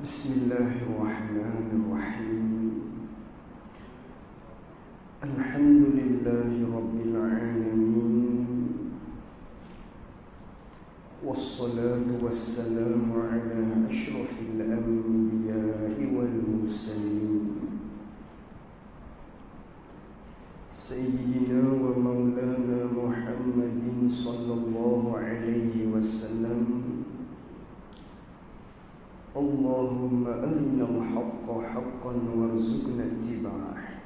Bismillahirrahmanirrahim. Alhamdulillahi Rabbil Alamin. Wassalatu wassalamu ala ashrafil anbiya'i wal mursalin Sayyidina wa maulana Muhammadin sallallahu alaihi wasallam. Allahumma arina al-haqqa haqqan warzuqna ittiba'ah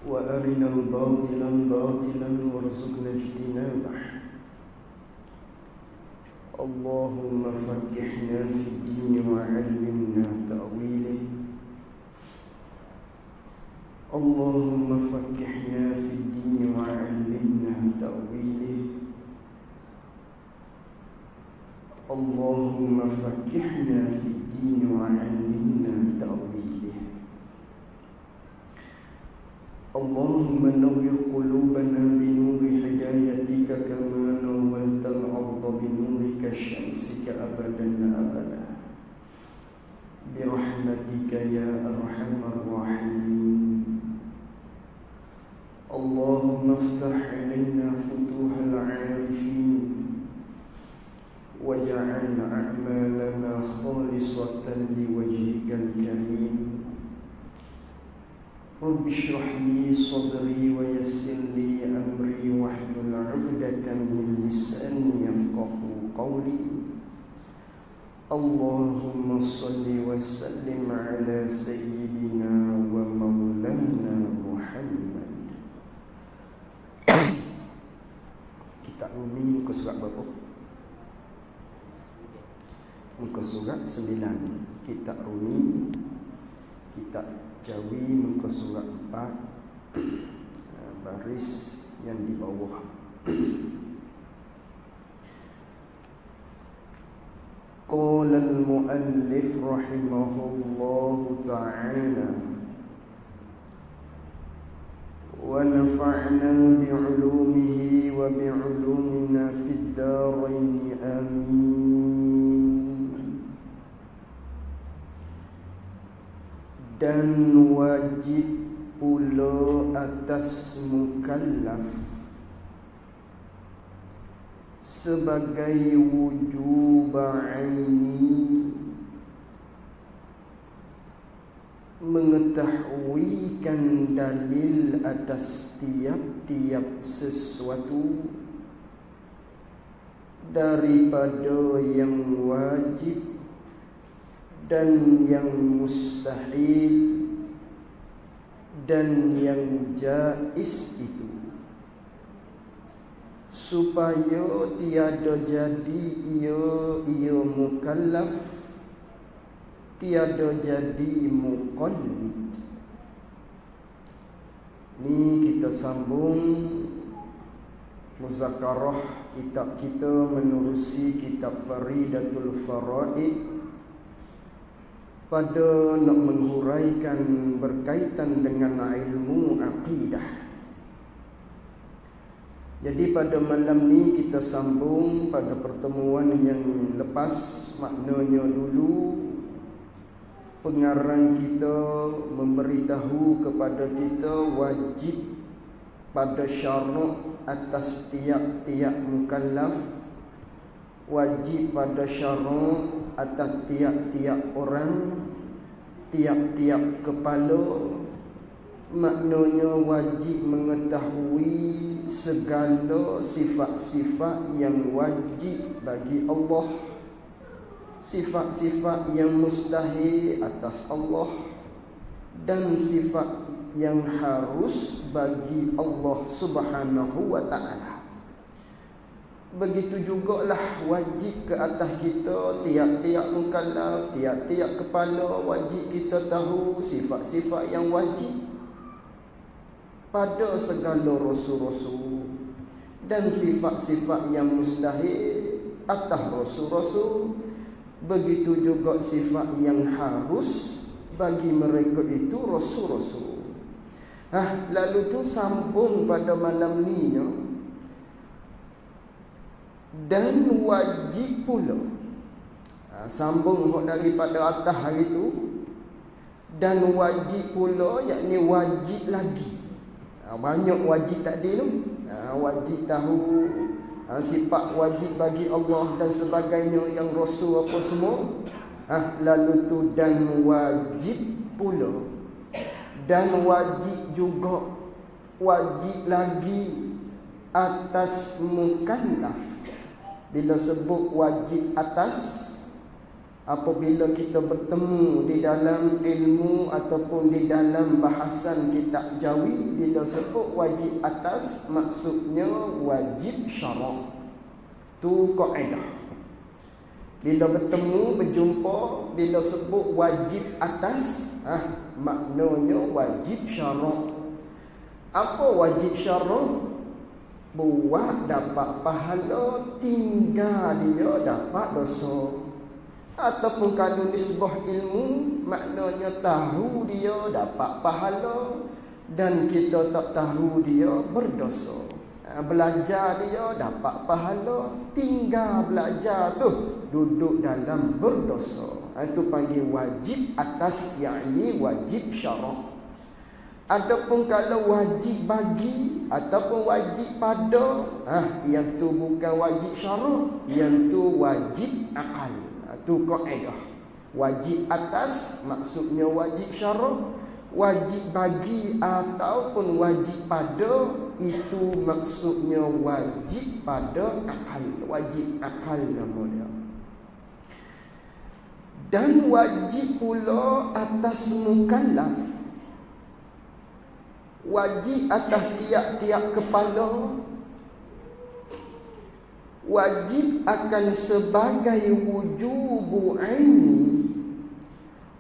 wa arina al-batila batilan warzuqna ijtinabah. Allahumma faqihna fid din wa 'allimna ta'wilah. Allahumma faqihna fid din wa 'allimna ta'wilah. Allahumma faqihna fid din wa 'allimna ta'wilah. Allahumma nawwir qulubana bi nuri hidayatika kama nawwaltal arda bi nurika syamsika abadan abada. Bi rahmatika ya arhamar rahimin. Allahumma iftah 'alaina futuhal 'arifin waj'al a'malana khalisatan liwajhikal karim. Rabbi shrah li sadri wa yassir li amri wahlul 'uqdatam min lisani yafqahu qawli. Allahumma shalli wa sallim ala sayyidina wa maulana Muhammad. Kita umi muka surat berapa? Muka surat 9. Kitab Rumi, Kitab Jawi muka surat 4, baris yang di bawah. Qala al-muallif rahimahullahu ta'ala wa nafa'na bi'ulumihi wa bi'ulumina fid darain amin. Dan wajib pula atas mukallaf sebagai wujub aini mengetahuikan dalil atas tiap-tiap sesuatu daripada yang wajib dan yang mustahil dan yang jaiz itu, supaya tiada jadi ia mukallaf, tiada jadi muqallid. Ni kita sambung muzakarah kitab kita menerusi kitab Faridatul Faraid pada nak menghuraikan berkaitan dengan ilmu akidah. Jadi pada malam ni kita sambung pada pertemuan yang lepas, maknanya dulu pengarang kita memberitahu kepada kita wajib pada syarak atas tiap-tiap mukallaf, wajib pada syarak atas tiap-tiap orang, tiap-tiap kepala. Maknanya wajib mengetahui segala sifat-sifat yang wajib bagi Allah, sifat-sifat yang mustahil atas Allah, dan sifat yang harus bagi Allah Subhanahu wa ta'ala. Begitu jugalah wajib ke atas kita, tiap-tiap mukallaf, tiap-tiap kepala, wajib kita tahu sifat-sifat yang wajib pada segala rasul-rasul, dan sifat-sifat yang mustahil atas rasul-rasul. Begitu juga sifat yang harus bagi mereka itu rasul-rasul. Lalu tu sambung pada malam ni, dan wajib pula. Sambung daripada atas hari itu. Dan wajib pula, yakni wajib lagi. Banyak wajib tadi tu. Wajib tahu sifat wajib bagi Allah dan sebagainya, yang Rasul apa semua. Lalu tu dan wajib pula, dan wajib juga, wajib lagi atas mukallaf. Bila sebut wajib atas, apabila kita bertemu di dalam ilmu ataupun di dalam bahasan kitab Jawi, bila sebut wajib atas, maksudnya wajib syarak. Tu kaedah. Bila bertemu, berjumpa, bila sebut wajib atas, maknanya wajib syarak. Apa wajib syarak? Buat dapat pahala, tinggal dia dapat dosa. Ataupun kalau nisbah ilmu, maknanya tahu dia dapat pahala, dan kita tak tahu dia berdosa. Belajar dia dapat pahala, tinggal belajar tu duduk dalam berdosa. Itu panggil wajib atas, yakni wajib syarak. Adapun kalau wajib bagi ataupun wajib pada, yang tu bukan wajib syarak, yang tu wajib akal. Itu kaedah. Wajib atas maksudnya wajib syarak, wajib bagi ataupun wajib pada, itu maksudnya wajib pada akal. Wajib akal nama dia. Dan wajib pula atas mukallaf. Wajib atas tiap-tiap kepala. Wajib akan sebagai wujubu aini.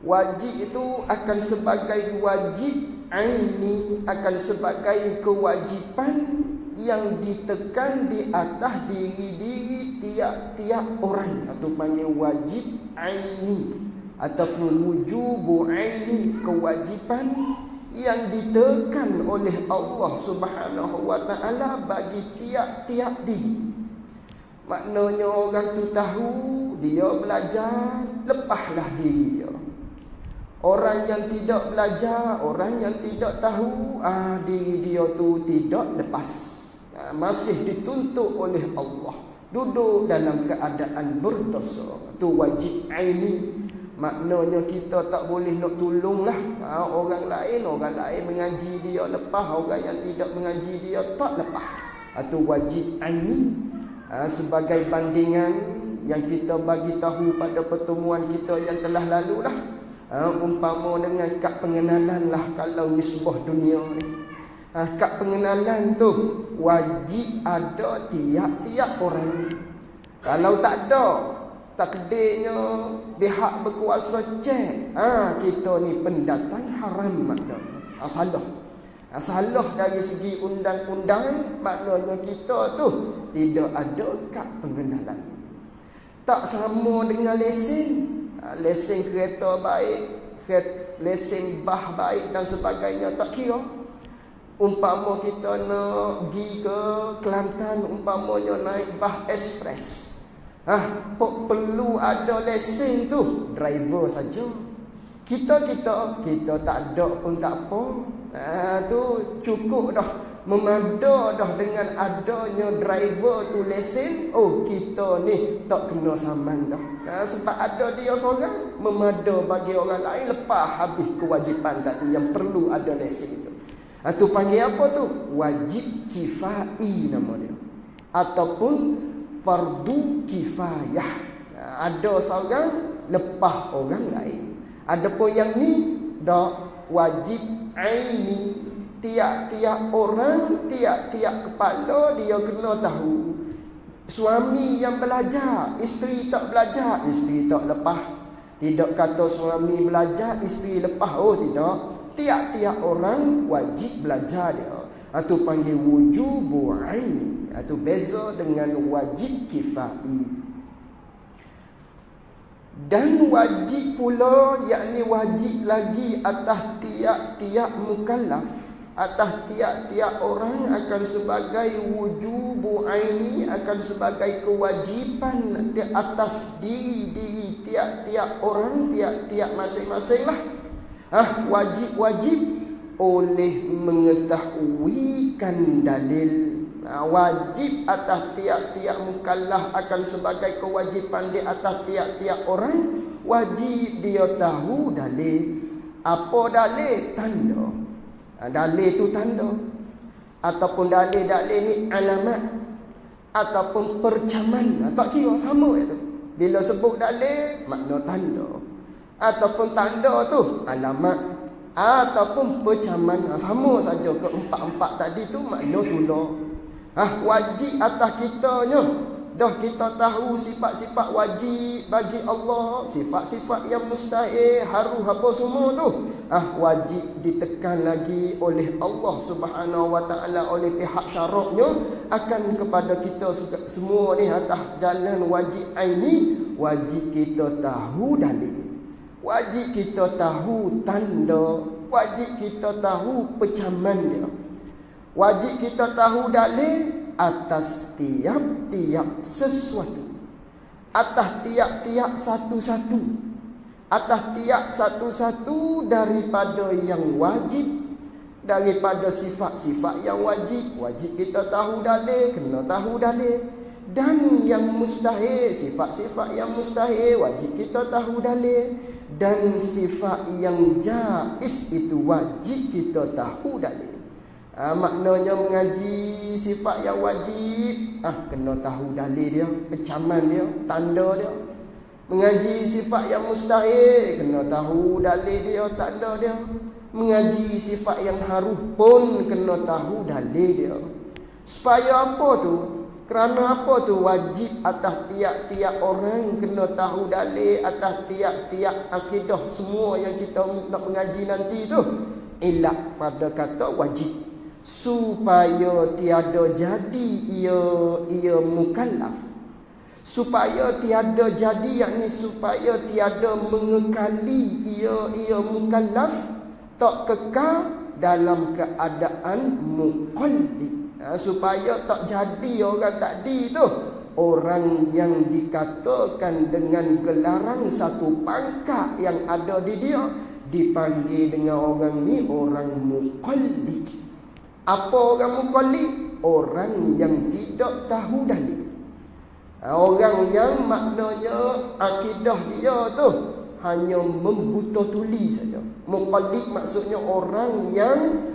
Wajib itu akan sebagai wajib aini, akan sebagai kewajipan yang ditekan di atas diri-diri tiap-tiap orang. Atau panggil wajib aini ataupun wujubu aini, kewajipan yang ditekan oleh Allah Subhanahu wa taala bagi tiap-tiap diri. Maknanya orang tu tahu, dia belajar, lepaslah diri dia. Orang yang tidak belajar, orang yang tidak tahu, diri dia tu tidak lepas. Masih dituntut oleh Allah, duduk dalam keadaan berdosa. Tu wajib aini. Maknanya kita tak boleh nak tolonglah orang lain mengaji dia lepas, orang yang tidak mengaji dia tak lepas. Itu wajib aini. Sebagai bandingan yang kita bagi tahu pada pertemuan kita yang telah lalu lah, umpama dengan kad pengenalan lah kalau nisbah dunia ni. Kad pengenalan tu wajib ada tiap-tiap orang. Kalau tak ada, takdirnya pihak berkuasa cek, kita ni pendatang haram maknanya. Salah dari segi undang-undang, maknanya kita tu tidak ada kad pengenalan. Tak sama dengan lesen. Lesen kereta baik, lesen bah baik dan sebagainya, tak kira. Umpama kita nak pergi ke Kelantan, umpamanya naik bah ekspres, perlu ada lesen tu, driver saja. Kita tak ada pun tak apa. Tu cukup dah, memada dah dengan adanya driver tu lesen. Kita ni tak kena saman dah. Sebab ada dia seorang, memada bagi orang lain, lepas habis kewajipan tadi yang perlu ada lesen itu. Tu panggil apa tu? Wajib kifai nama dia, ataupun fardu kifayah. Ada seorang lepas orang lain. Adapun yang ni dak wajib aini, tiap-tiap orang, tiap-tiap kepala dia kena tahu. Suami yang belajar, isteri tak belajar, isteri tak lepas. Tidak kata suami belajar, isteri lepas. Tidak. Tiap-tiap orang wajib belajar dia. Itu panggil wujubu aini. Itu beza dengan wajib kifai. Dan wajib pula, yakni wajib lagi atas tiap-tiap mukallaf. atas tiap-tiap orang akan sebagai wujubu aini, akan sebagai kewajipan di atas diri tiap-tiap orang, tiap-tiap masing-masing lah. Wajib-wajib oleh mengetahuikan dalil. Wajib atas tiap-tiap mukallaf akan sebagai kewajipan di atas tiap-tiap orang. Wajib dia tahu dalil. Apa dalil? Tanda. Dalil tu tanda, ataupun dalil-dalil ni alamat, ataupun percaman. Tak kira, sama itu. Bila sebut dalil, makna tanda, ataupun tanda tu alamat, ataupun percaman. Sama saja. Keempat-empat tadi tu makna tular. Wajib atas kitanya. Dah kita tahu sifat-sifat wajib bagi Allah, sifat-sifat yang mustahil, harus apa semua tu. Wajib ditekan lagi oleh Allah Subhanahu wa taala, oleh pihak syaraknya akan kepada kita semua ni atas jalan wajib aini. Wajib kita tahu dalil, wajib kita tahu tanda, wajib kita tahu percaman dia, wajib kita tahu dalil atas tiap-tiap sesuatu, atas tiap-tiap satu-satu, atas tiap satu-satu daripada yang wajib, daripada sifat-sifat yang wajib. Wajib kita tahu dalil, kena tahu dalil. Dan yang mustahil, sifat-sifat yang mustahil, wajib kita tahu dalil. Dan sifat yang jaiz itu wajib kita tahu dalil. Maknanya mengaji sifat yang wajib, kena tahu dalil dia, percaman dia, tanda dia. Mengaji sifat yang mustahil, kena tahu dalil dia, tanda dia. Mengaji sifat yang harus pun kena tahu dalil dia. Supaya apa tu? Kerana apa tu? Wajib atas tiap-tiap orang kena tahu dalil, atas tiap-tiap akidah semua yang kita nak mengaji nanti tu. Ilak pada kata wajib, supaya tiada jadi ia mukallaf, supaya tiada jadi, yakni supaya tiada mengekali ia mukallaf, tak kekal dalam keadaan muqallid. Supaya tak jadi orang tadi tu orang yang dikatakan dengan gelaran satu pangkat yang ada di dia, dipanggil dengan orang ni orang muqallid. Apa orang muqallid? Orang yang tidak tahu dalil. Orang yang maknanya akidah dia tu hanya membuta tuli saja. Muqallid maksudnya orang yang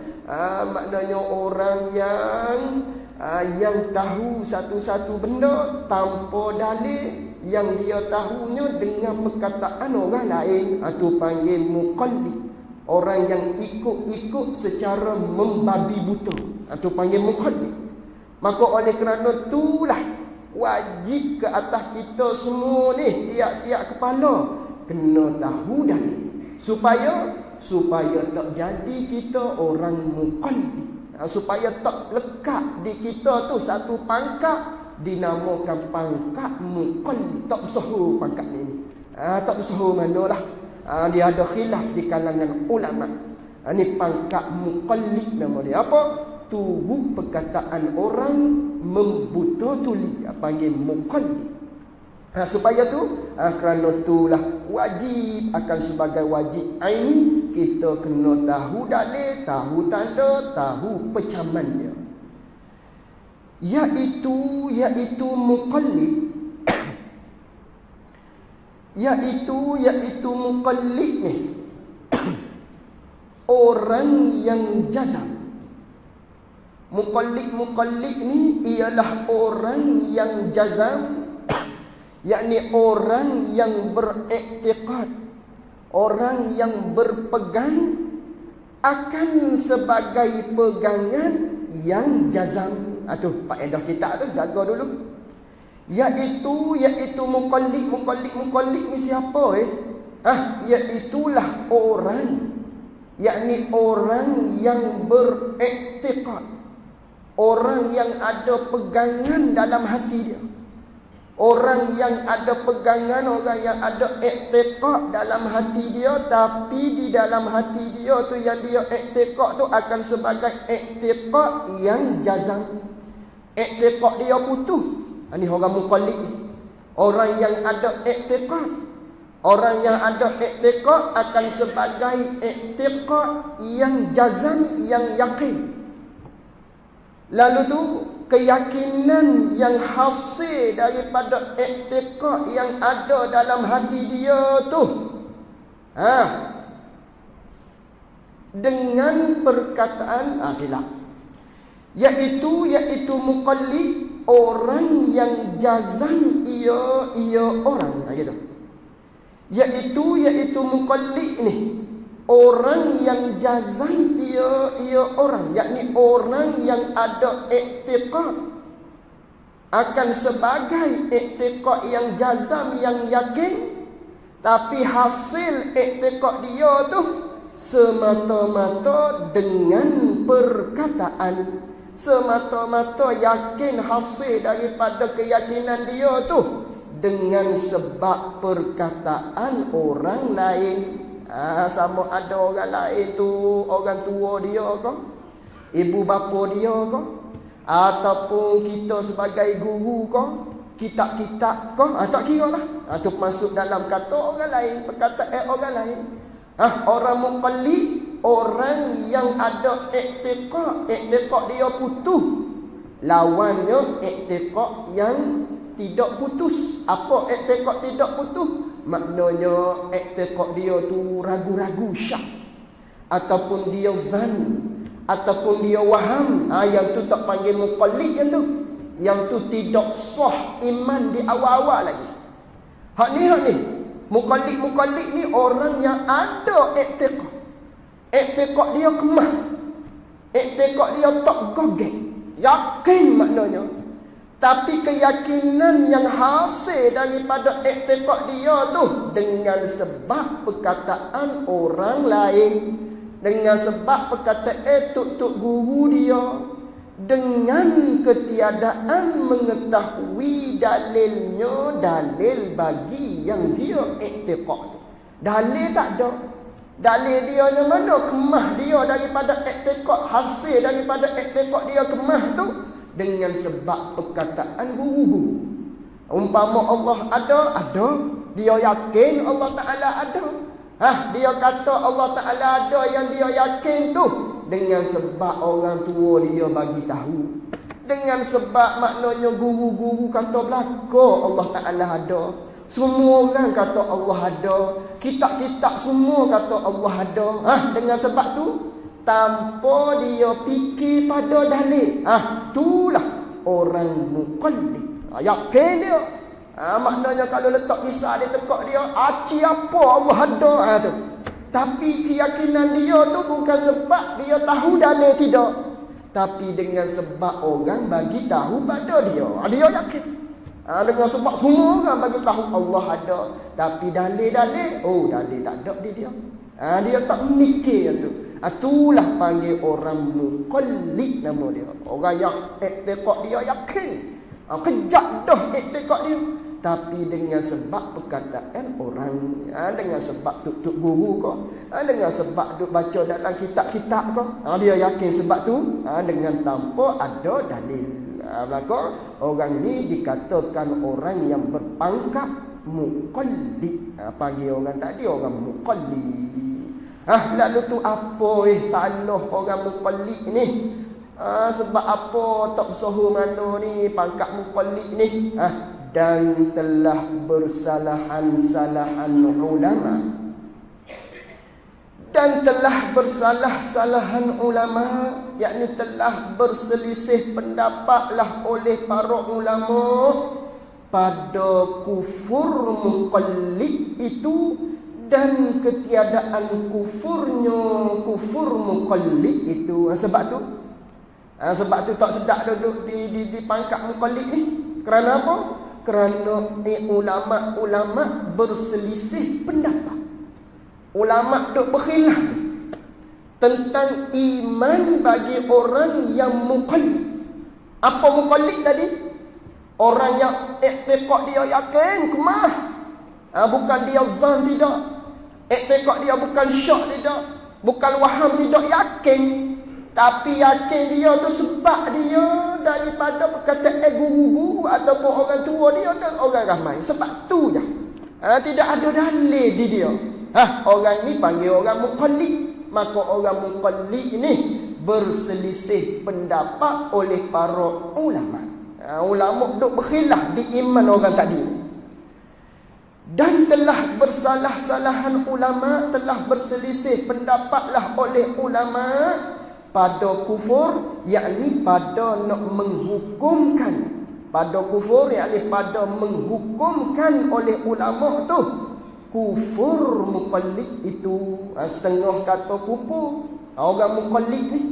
maknanya orang yang tahu satu-satu benda tanpa dalil, yang dia tahunya dengan perkataan orang lain. Itu panggil muqallid. Orang yang ikut-ikut secara membabi buta, itu panggil muqallid. Maka oleh kerana itulah wajib ke atas kita semua ni, tiap-tiap kepala kena tahu dalil, supaya tak jadi kita orang muqallid, supaya tak lekat di kita tu satu pangkat dinamakan pangkat muqallid. Tak bersahur pangkat ni, tak bersahur manalah. Dia ada khilaf di kalangan ulama. Ini pangkat muqallid nama dia. Apa? Tubuh perkataan orang membuta tuli, panggil muqallid. Supaya tu kerana itulah wajib akan sebagai wajib aini, kita kena tahu dalil, tahu tanda, tahu percaman dia. Iaitu muqallid. Iaitu muqallid ni orang yang jazam. Muqallid ni ialah orang yang jazam, yakni orang yang beriktikad, orang yang berpegang akan sebagai pegangan yang jazam. Itu faedah kita tu, jaga dulu. Iaitu muqallid ni siapa iaitulah orang, yakni orang yang beriktikad, orang yang ada pegangan dalam hati dia. Orang yang ada pegangan, orang yang ada iktiqad dalam hati dia, tapi di dalam hati dia tu yang dia iktiqad tu akan sebagai iktiqad yang jazam. Iktiqad dia putus. Ini orang muqallid. Orang yang ada iktiqad, orang yang ada iktiqad akan sebagai iktiqad yang jazam, yang yakin. Lalu tu keyakinan yang hasil daripada iktiqad yang ada dalam hati dia tu, dengan perkataan silap, iaitu muqallid, orang yang jazam ia orang, gitu. Iaitu muqallid ni, orang yang jazam ia orang, yakni orang yang ada iktiqad akan sebagai iktiqad yang jazam, yang yakin, tapi hasil iktiqad dia tu semata-mata dengan perkataan, semata-mata yakin hasil daripada keyakinan dia tu dengan sebab perkataan orang lain. Sama ada orang lain tu orang tua dia ke, ibu bapa dia ke, ataupun kita sebagai guru ke, kitab-kitab ke, tak kira lah. Tu masuk dalam kata orang lain, perkataan orang lain. Orang muqallid, orang yang ada iktiqad dia putus. Lawannya iktiqad yang tidak putus. Apa iktiqad tidak putus? Maknanya iktiqad dia tu ragu-ragu, syak, ataupun dia zan, ataupun dia waham. Yang tu tak panggil muqallid yang tu. Yang tu tidak sah iman di awal-awal lagi. Hak ni muqallid ni orang yang ada iktiqad. Iktiqad dia kemah, iktiqad dia tak gogek, yakin maknanya. Tapi keyakinan yang hasil daripada iktiqad dia tu dengan sebab perkataan orang lain, dengan sebab perkataan tuk-tuk guru dia, dengan ketiadaan mengetahui dalilnya, dalil bagi yang dia iktiqad. Dalil tak ada. Dalil dia yang mana? Kemah dia daripada iktiqad, hasil daripada iktiqad dia kemah tu dengan sebab perkataan guru-guru. Umpama Allah ada, dia yakin Allah Ta'ala ada. Dia kata Allah Ta'ala ada yang dia yakin tu dengan sebab orang tua dia bagi tahu. Dengan sebab maknanya guru-guru kata belaka Allah Ta'ala ada. Semua orang kata Allah ada. Kitab-kitab semua kata Allah ada. Dengan sebab tu, tanpa dia fikir pada dalil, itulah orang muqallid. Yakin dia. Maknanya kalau letak pisau di tekak dia, aci apa Allah ada tu. Tapi keyakinan dia tu bukan sebab dia tahu dalil, tidak, tapi dengan sebab orang bagi tahu pada dia, dia yakin. Dengan sebab semua orang bagi tahu Allah ada, tapi dalil-dalil, dalil tak ada di dia. Dia tak mikir tu. Itulah panggil orang muqallid nama dia. Orang yang iktiqad dia yakin, kejap dah iktiqad dia, tapi dengan sebab perkataan orang, dengan sebab tuk-tuk guru kau, dengan sebab duk baca dalam kitab-kitab kau, dia yakin sebab tu, dengan tanpa ada dalil. Maka orang ni dikatakan orang yang berpangkat muqallid. Panggil orang tadi orang muqallid. Lalu tu apa salah orang muqallid ni? Sebab apa tak bersahu mana ni pangkat muqallid ni? Dan telah bersalah-salahan ulama. Dan telah bersalah-salahan ulama, yakni telah berselisih pendapatlah oleh para ulama pada kufur muqallid itu dan ketiadaan kufurnya kufur muqallid itu. Sebab tu tak sedap duduk di pangkat muqallid ni. Kerana apa? Kerana ulama-ulama berselisih pendapat. Ulama duk berkhilaf tentang iman bagi orang yang muqallid. Apa muqallid tadi? Orang yang iktiqad dia yakin kemah. Bukan dia zan tidak. Iktiqad dia bukan syak tidak. Bukan waham tidak, yakin. Tapi yakin dia tu sebab dia daripada perkataan guru-guru ataupun orang tua dia dan orang ramai. Sebab tu je. Tidak ada dalil di dia. Orang ni panggil orang muqallid. Maka orang muqallid ni berselisih pendapat oleh para ulama. Ulama duk berkhilaf di iman orang tadi. Dan telah bersalah-salahan ulama, telah berselisih pendapatlah oleh ulama pada kufur, yakni pada nak menghukumkan. Pada kufur, yakni pada menghukumkan oleh ulama tu kufur muqallid itu. Setengah kata kufur orang muqallid ni,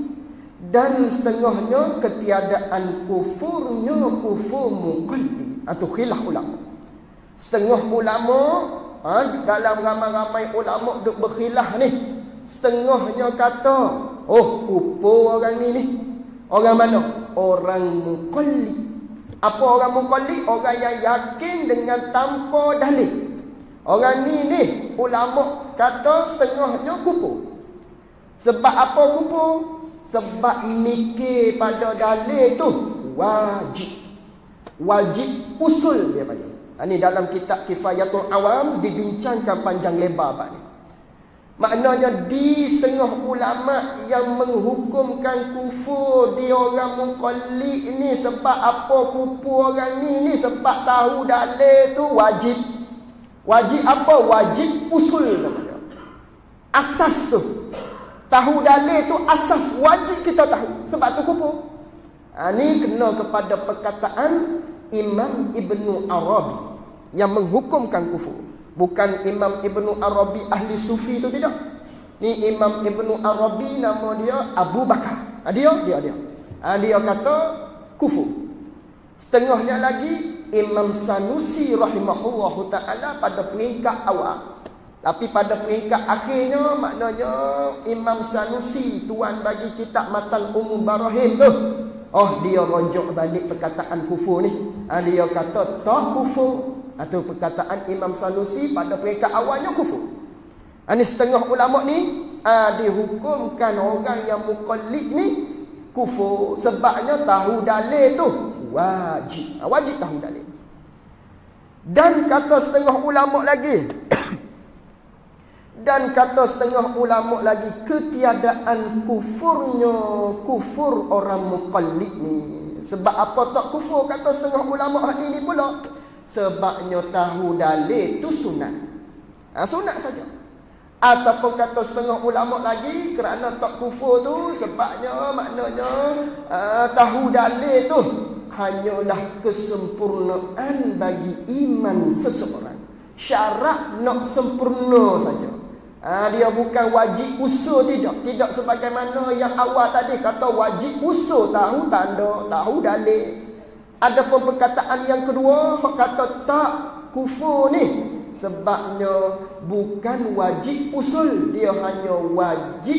dan setengahnya ketiadaan kufurnya kufur muqallid atau khilaf ulama. Setengah ulama dalam ramai-ramai ulama duk berkhilaf ni, setengahnya kata kufur orang ni. Orang mana? Orang muqallid. Apa orang muqallid? Orang yang yakin dengan tanpa dalil. Orang ni ulama kata setengahnya kufur. Sebab apa kufur? Sebab mikir pada dalil tu wajib. Wajib usul dia panggil. Ini dalam kitab Kifayatul Awam dibincangkan panjang lebar bab ni. Maknanya di setengah ulama yang menghukumkan kufur dia orang muqallid ni sebab apa kufur orang ni sebab tahu dalil tu wajib. Wajib apa? Wajib usul namanya. Asas tu. Tahu dalil tu asas wajib kita tahu. Sebab tu kufur. Ini kena kepada perkataan Imam Ibnu Arabi yang menghukumkan kufur. Bukan Imam Ibnu Arabi ahli sufi tu, tidak. Ni Imam Ibnu Arabi nama dia Abu Bakar. Dia kata kufur. Setengahnya lagi Imam Sanusi rahimahullahu ta'ala pada peringkat awal. Tapi pada peringkat akhirnya maknanya Imam Sanusi tuan bagi kitab Matan Umum Barahim tu, dia rujuk balik perkataan kufur ni. Dia kata tak kufur. Atau perkataan Imam Sanusi pada peringkat awalnya kufur. Ini setengah ulama ni dihukumkan orang yang muqallid ni kufur. Sebabnya tahu dalil tu wajib. Wajib tahu dalil. Dan kata setengah ulama lagi ketiadaan kufurnya kufur orang muqallid ni. Sebab apa tak kufur kata setengah ulama hari ni pula? Sebabnya tahu dalil tu sunat. Sunat saja. Ataupun kata setengah ulama lagi kerana tak kufur tu sebabnya maknanya tahu dalil tu hanyalah kesempurnaan bagi iman seseorang. Syarat nak sempurna saja. Dia bukan wajib usul, tidak. Tidak sebagaimana yang awal tadi kata wajib usul, tahu tanda, tahu dalil. Adapun perkataan yang kedua kata tak kufur ni sebabnya bukan wajib usul, dia hanya wajib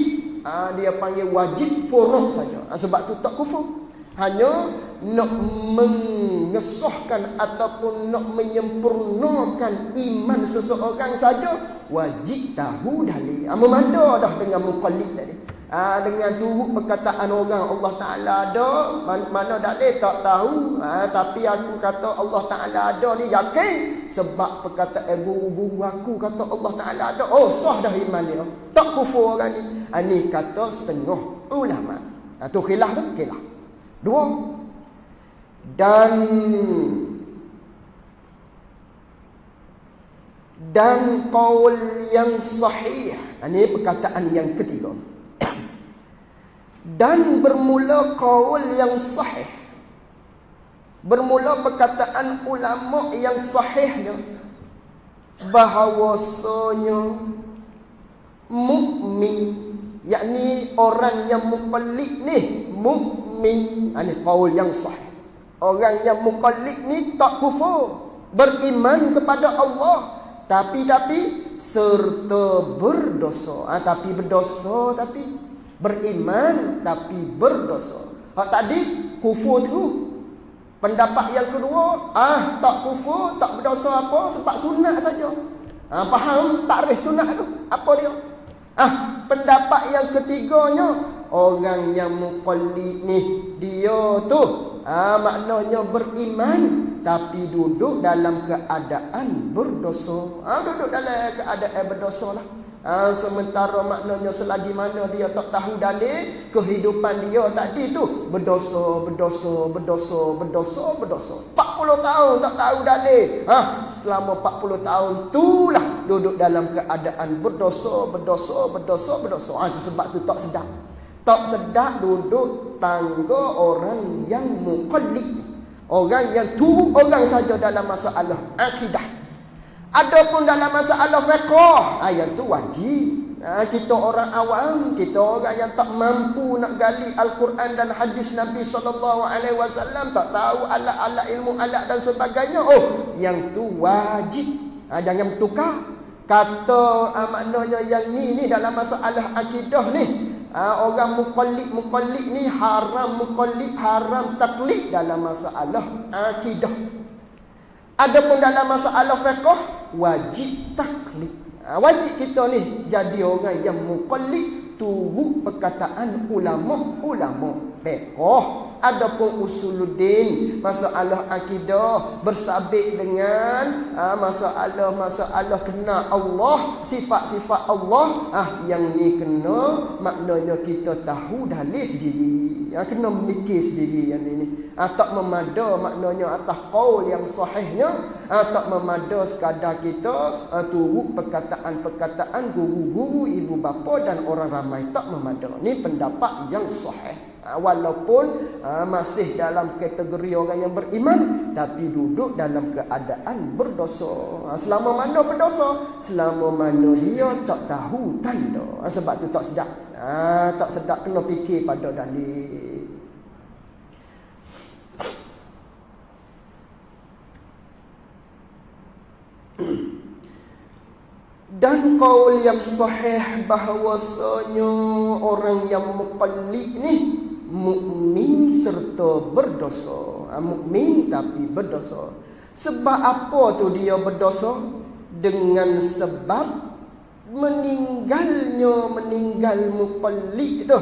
dia panggil wajib furu' saja. Sebab tu tak kufur. Hanya nak mengesahkan ataupun nak menyempurnakan iman seseorang saja wajib tahu dalil. Memanda dah dengan muqallid tadi. Dengan turut perkataan orang Allah Ta'ala ada, mana dalil tak tahu. Tapi aku kata Allah Ta'ala ada ni yakin. Sebab perkataan guru-guru aku kata Allah Ta'ala ada. Sah dah iman dia. Tak kufur orang ni. Ini kata setengah ulama. Tu khilaf tu, khilaf. Dua. Dan qaul yang sahih. Ini perkataan yang ketiga. Dan bermula qaul yang sahih. Bermula perkataan ulama yang sahihnya bahawasanya mukmin, yakni orang yang muqallid ni mukmin. Ini qaul yang sahih. Orang yang muqallid ni tak kufur, beriman kepada Allah, tapi serta berdosa. Tapi berdosa, tapi beriman tapi berdosa. Hak tadi kufur tu Pendapat yang kedua, tak kufur, tak berdosa apa, sebab sunat saja. Faham takrif sunat tu? Apa dia? Pendapat yang ketiganya, orang yang muqallid ni, dia tu maknanya beriman tapi duduk dalam keadaan berdosa. Duduk dalam keadaan berdosa lah. Sementara maknanya selagi mana dia tak tahu dalil kehidupan dia tadi tu berdosa 40 tahun tak tahu dalil. Selama 40 tahun itulah duduk dalam keadaan berdosa. Itu sebab tu tak sedap duduk tangga orang yang muqallid, orang yang turut orang saja dalam masalah akidah. Adapun dalam masalah fiqh, yang tu wajib. Kita orang awam, kita orang yang tak mampu nak gali Al-Quran dan hadis Nabi SAW, tak tahu alat-alat ilmu alat dan sebagainya. Yang tu wajib. Jangan bertukar. Kata maknanya yang ni dalam masalah akidah ni. Orang muqallid ni haram muqallid, haram taklid dalam masalah akidah. Adapun dalam masalah fiqh, wajib taklid. Wajib kita ni jadi orang yang muqallid, turut perkataan ulama fiqh. Adapun usuluddin, masalah akidah, bersabit dengan masalah kena Allah, sifat-sifat Allah. Yang ni kena maknanya kita tahu dalil sendiri. Kena mikir sendiri yang ini. Tak memada maknanya atas qaul yang sahihnya. Tak memada sekadar kita turut perkataan-perkataan guru-guru, ibu bapa dan orang ramai. Tak memada. Ni pendapat yang sahih. Walaupun masih dalam kategori orang yang beriman, tapi duduk dalam keadaan berdosa. Selama mana berdosa? Selama mana dia tak tahu tanda. Sebab tu tak sedap. Tak sedap, kena fikir pada dalil. Dan qaul yang sahih bahawasanya orang yang muqallid ni mukmin serta berdosa. Mukmin tapi berdosa. Sebab apa tu dia berdosa? Dengan sebab meninggal muqallid tu.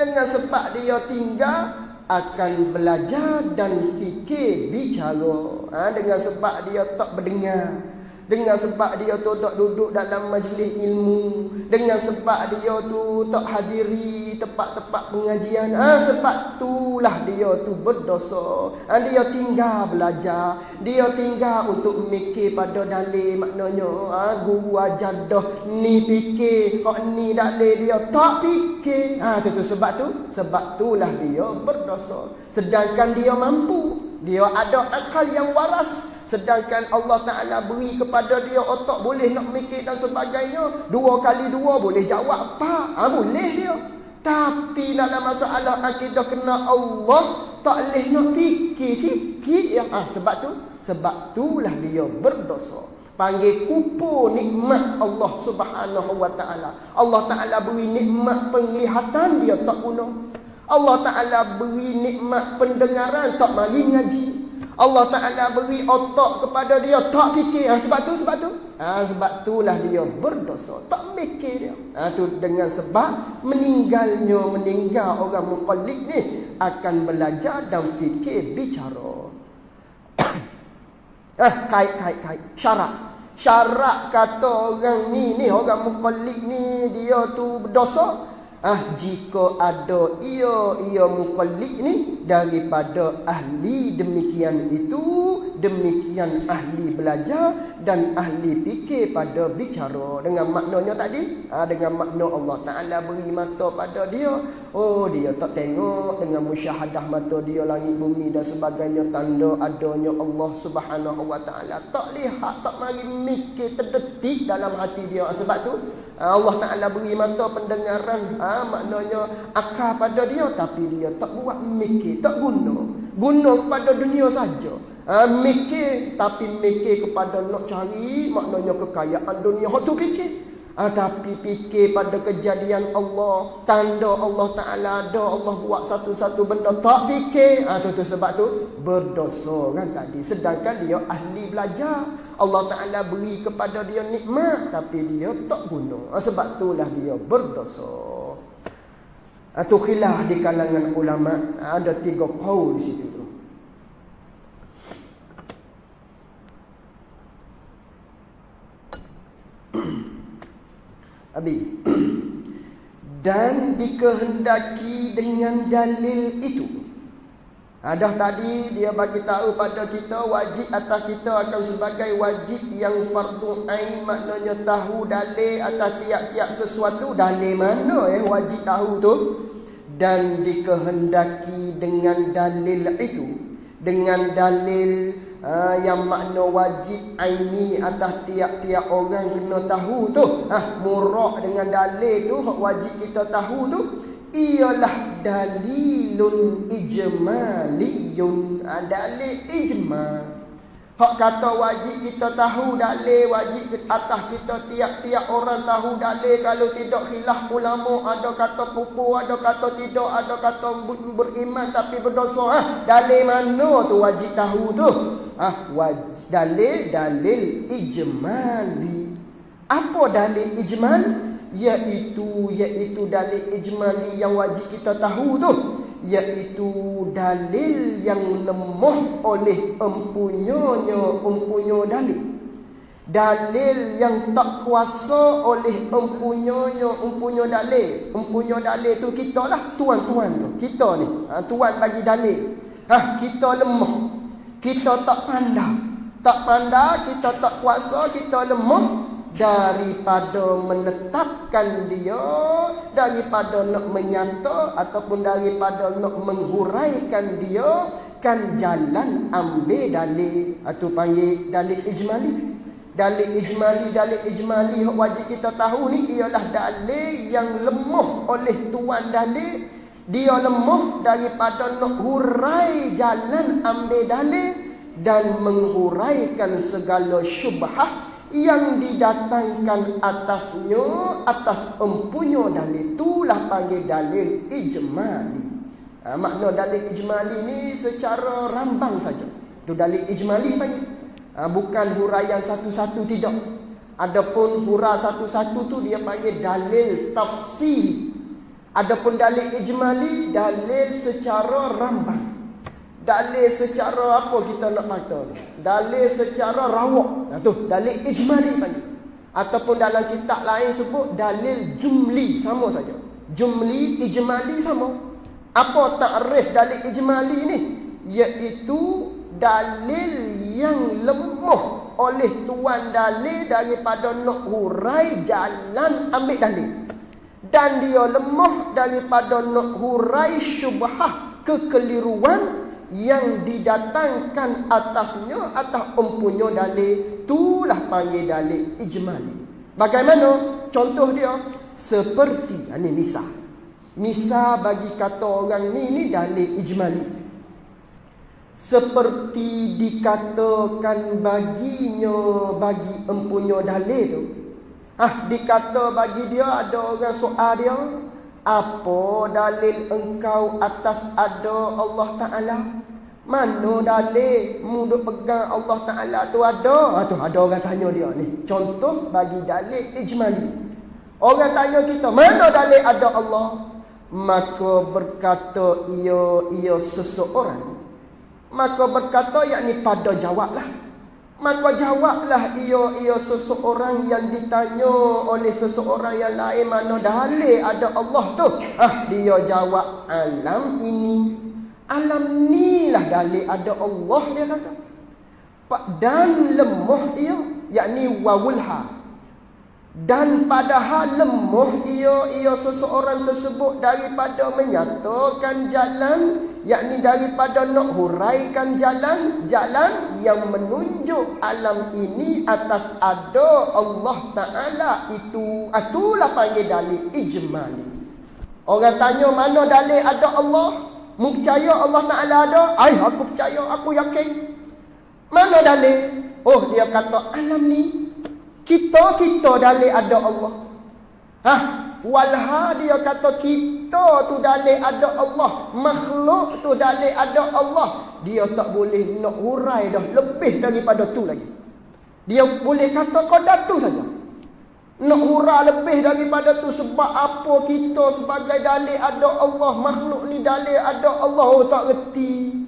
Dengan sebab dia tinggal akan belajar dan fikir bicara. Dengan sebab dia tak berdengar. Dengan sebab dia tu tak duduk dalam majlis ilmu. Dengan sebab dia tu tak hadiri tempat-tempat pengajian. Sebab itulah dia tu berdosa. Dia tinggal belajar. Dia tinggal untuk mikir pada dalil. Maknanya guru ajar dah ni fikir, ni dalil, dia tak fikir. Sebab itulah dia berdosa. Sedangkan dia mampu, dia ada akal yang waras. Sedangkan Allah Ta'ala beri kepada dia otak boleh nak mikir dan sebagainya. 2 kali 2 boleh jawab apa? Boleh dia. Tapi dalam masalah akidah kena Allah, tak boleh nak fikir sikit. Sebab itulah dia berdosa. Panggil kupur nikmat Allah Subhanahu Wa Ta'ala. Allah Ta'ala beri nikmat penglihatan, dia tak guna. Allah Ta'ala beri nikmat pendengaran, tak mari ngaji. Allah Ta'ala beri otak kepada dia, tak fikir. Sebab itulah dia berdosa, tak mikir dia. Tu dengan sebab meninggal orang muqallid ni akan belajar dan fikir bicara. Kait syarat kata orang ni orang muqallid ni dia tu berdosa. Jika ada ia muqallid ni daripada ahli demikian ahli belajar dan ahli fikir pada bicara. Dengan maknanya tadi, dengan makna Allah Ta'ala beri mata pada dia. Dia tak tengok dengan musyahadah mata dia langit bumi dan sebagainya, tanda adanya Allah Subhanahu Wa Ta'ala. Tak lihat, tak mari mikir terdetik dalam hati dia. Sebab tu Allah Ta'ala beri mata pendengaran, maknanya akal pada dia, tapi dia tak buat mikir, tak guna kepada dunia saja. Mikir, tapi mikir kepada nak cari maknanya kekayaan dunia. Hak tu fikir. Tapi fikir pada kejadian Allah, tanda Allah Ta'ala ada, Allah buat satu-satu benda, tak fikir. Tu sebab tu berdosa kan tadi. Sedangkan dia ahli belajar, Allah Ta'ala beri kepada dia nikmat, tapi dia tak guna. Sebab itulah dia berdosa. Tu khilaf di kalangan ulama. Ada 3 qaul di situ tu. Abi. Dan dikehendaki dengan dalil itu. Dah tadi dia bagi tahu pada kita wajib atas kita akan sebagai wajib yang fardu ain, maknanya tahu dalil atas tiap-tiap sesuatu. Dalil mana wajib tahu tu? Dan dikehendaki dengan dalil itu, dengan dalil yang makna wajib aini atas tiap-tiap orang kena tahu tu. Murak dengan dalil tu, wajib kita tahu tu, ialah dalilun ijmaliyun. Dalil ijmal. Hak kata wajib kita tahu dalil, wajib atas kita tiap-tiap orang tahu dalil. Kalau tidak khilaf ulama, ada kata pupu, ada kata tidak, ada kata beriman tapi berdosa. Dalil mana tu wajib tahu tu? Dalil ijmali. Apa dalil ijmal? Iaitu dalil ijmali yang wajib kita tahu tu, iaitu dalil yang lemah oleh empunya dalil. Dalil yang tak kuasa oleh empunya dalil. Empunya dalil tu kita lah, tuan-tuan tu. Kita ni, tuan bagi dalil. Kita lemah. Kita tak pandai, kita tak kuasa, kita lemah. Daripada menetapkan dia, daripada nak menyata ataupun daripada nak menghuraikan dia, kan jalan ambil dalil. Itu panggil dalil ijmali. Dalil ijmali wajib kita tahu ni ialah dalil yang lemah oleh tuan dalil. Dia lemah daripada nak hurai jalan ambil dalil dan menghuraikan segala syubhah yang didatangkan atasnya, atas empunya dalil. Itulah panggil dalil ijmali. Makna dalil ijmali ni secara rambang saja. Itu dalil ijmali panggil. Bukan huraian satu-satu, tidak. Adapun hurai satu-satu tu dia panggil dalil tafsili. Adapun dalil ijmali, dalil secara rambang. Dalil secara apa kita nak kata? Dalil secara rawak. Tu dalil ijmali panggil. Ataupun dalam kitab lain sebut dalil jumli, sama saja. Jumli, ijmali sama. Apa takrif dalil ijmali ni? Iaitu dalil yang lemah oleh tuan dalil daripada nak hurai jalan ambil dalil. Dan dia lemah daripada nak hurai syubhah, kekeliruan yang didatangkan atasnya, atas empunya dalil. Itulah panggil dalil ijmali. Bagaimana? Contoh dia seperti ini misal. Misal bagi kata orang ni dalil ijmali. Seperti dikatakan baginya, bagi empunya dalil tu. Dikata bagi dia, ada orang soal dia, apa dalil engkau atas ada Allah Ta'ala? Mana dalil mu duk pegang Allah Ta'ala tu ada? Tu ada orang tanya dia ni. Contoh bagi dalil ijmali. Orang tanya kita, mana dalil ada Allah? Maka berkata ia seseorang. Maka berkata yakni pada jawablah. Maka jawablah ia seseorang yang ditanya oleh seseorang yang lain, mana dalil ada Allah tu? Dia jawab, alam ini. Alam ni lah dalil ada Allah, dia kata. Dan lemah ia, yakni wawulha. Dan padahal lemah ia seseorang tersebut daripada menyatakan jalan, yakni daripada nak huraikan jalan yang menunjuk alam ini atas ada Allah Ta'ala. Itulah panggil dalil ijmali. Orang tanya mana dalil ada Allah? Mu percaya Allah Ta'ala ada? Aku percaya, aku yakin. Mana dalil? Dia kata alam ni. Kita dalil ada Allah. Walha dia kata kita tu dalil ada Allah, makhluk tu dalil ada Allah. Dia tak boleh nak hurai dah lebih daripada tu lagi. Dia boleh kata qadar tu saja. Nak hurai lebih daripada tu sebab apa kita sebagai dalil ada Allah, makhluk ni dalil ada Allah. Oh tak reti.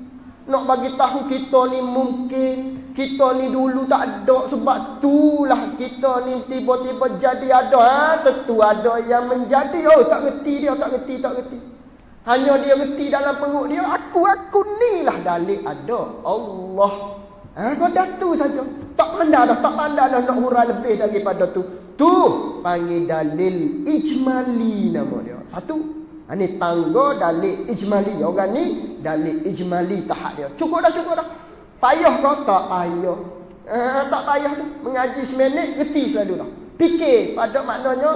Nak bagi tahu kita ni mungkin, kita ni dulu tak ada, sebab itulah kita ni tiba-tiba jadi ada. Tentu ada yang menjadi. Oh tak reti dia, tak reti. Hanya dia reti dalam perut dia, aku ni lah dalil ada Allah. Kau dah tu saja. Tak pandai dah nak hurai lebih daripada tu. Tu panggil dalil ijmali nama dia. Satu. Ini tangga dalil ijmali. Orang ni dalil ijmali tahap dia. Cukup dah. Payah kau? Tak payah. Tak payah tu. Mengaji seminit, reti selalu dah. Fikir pada maknanya,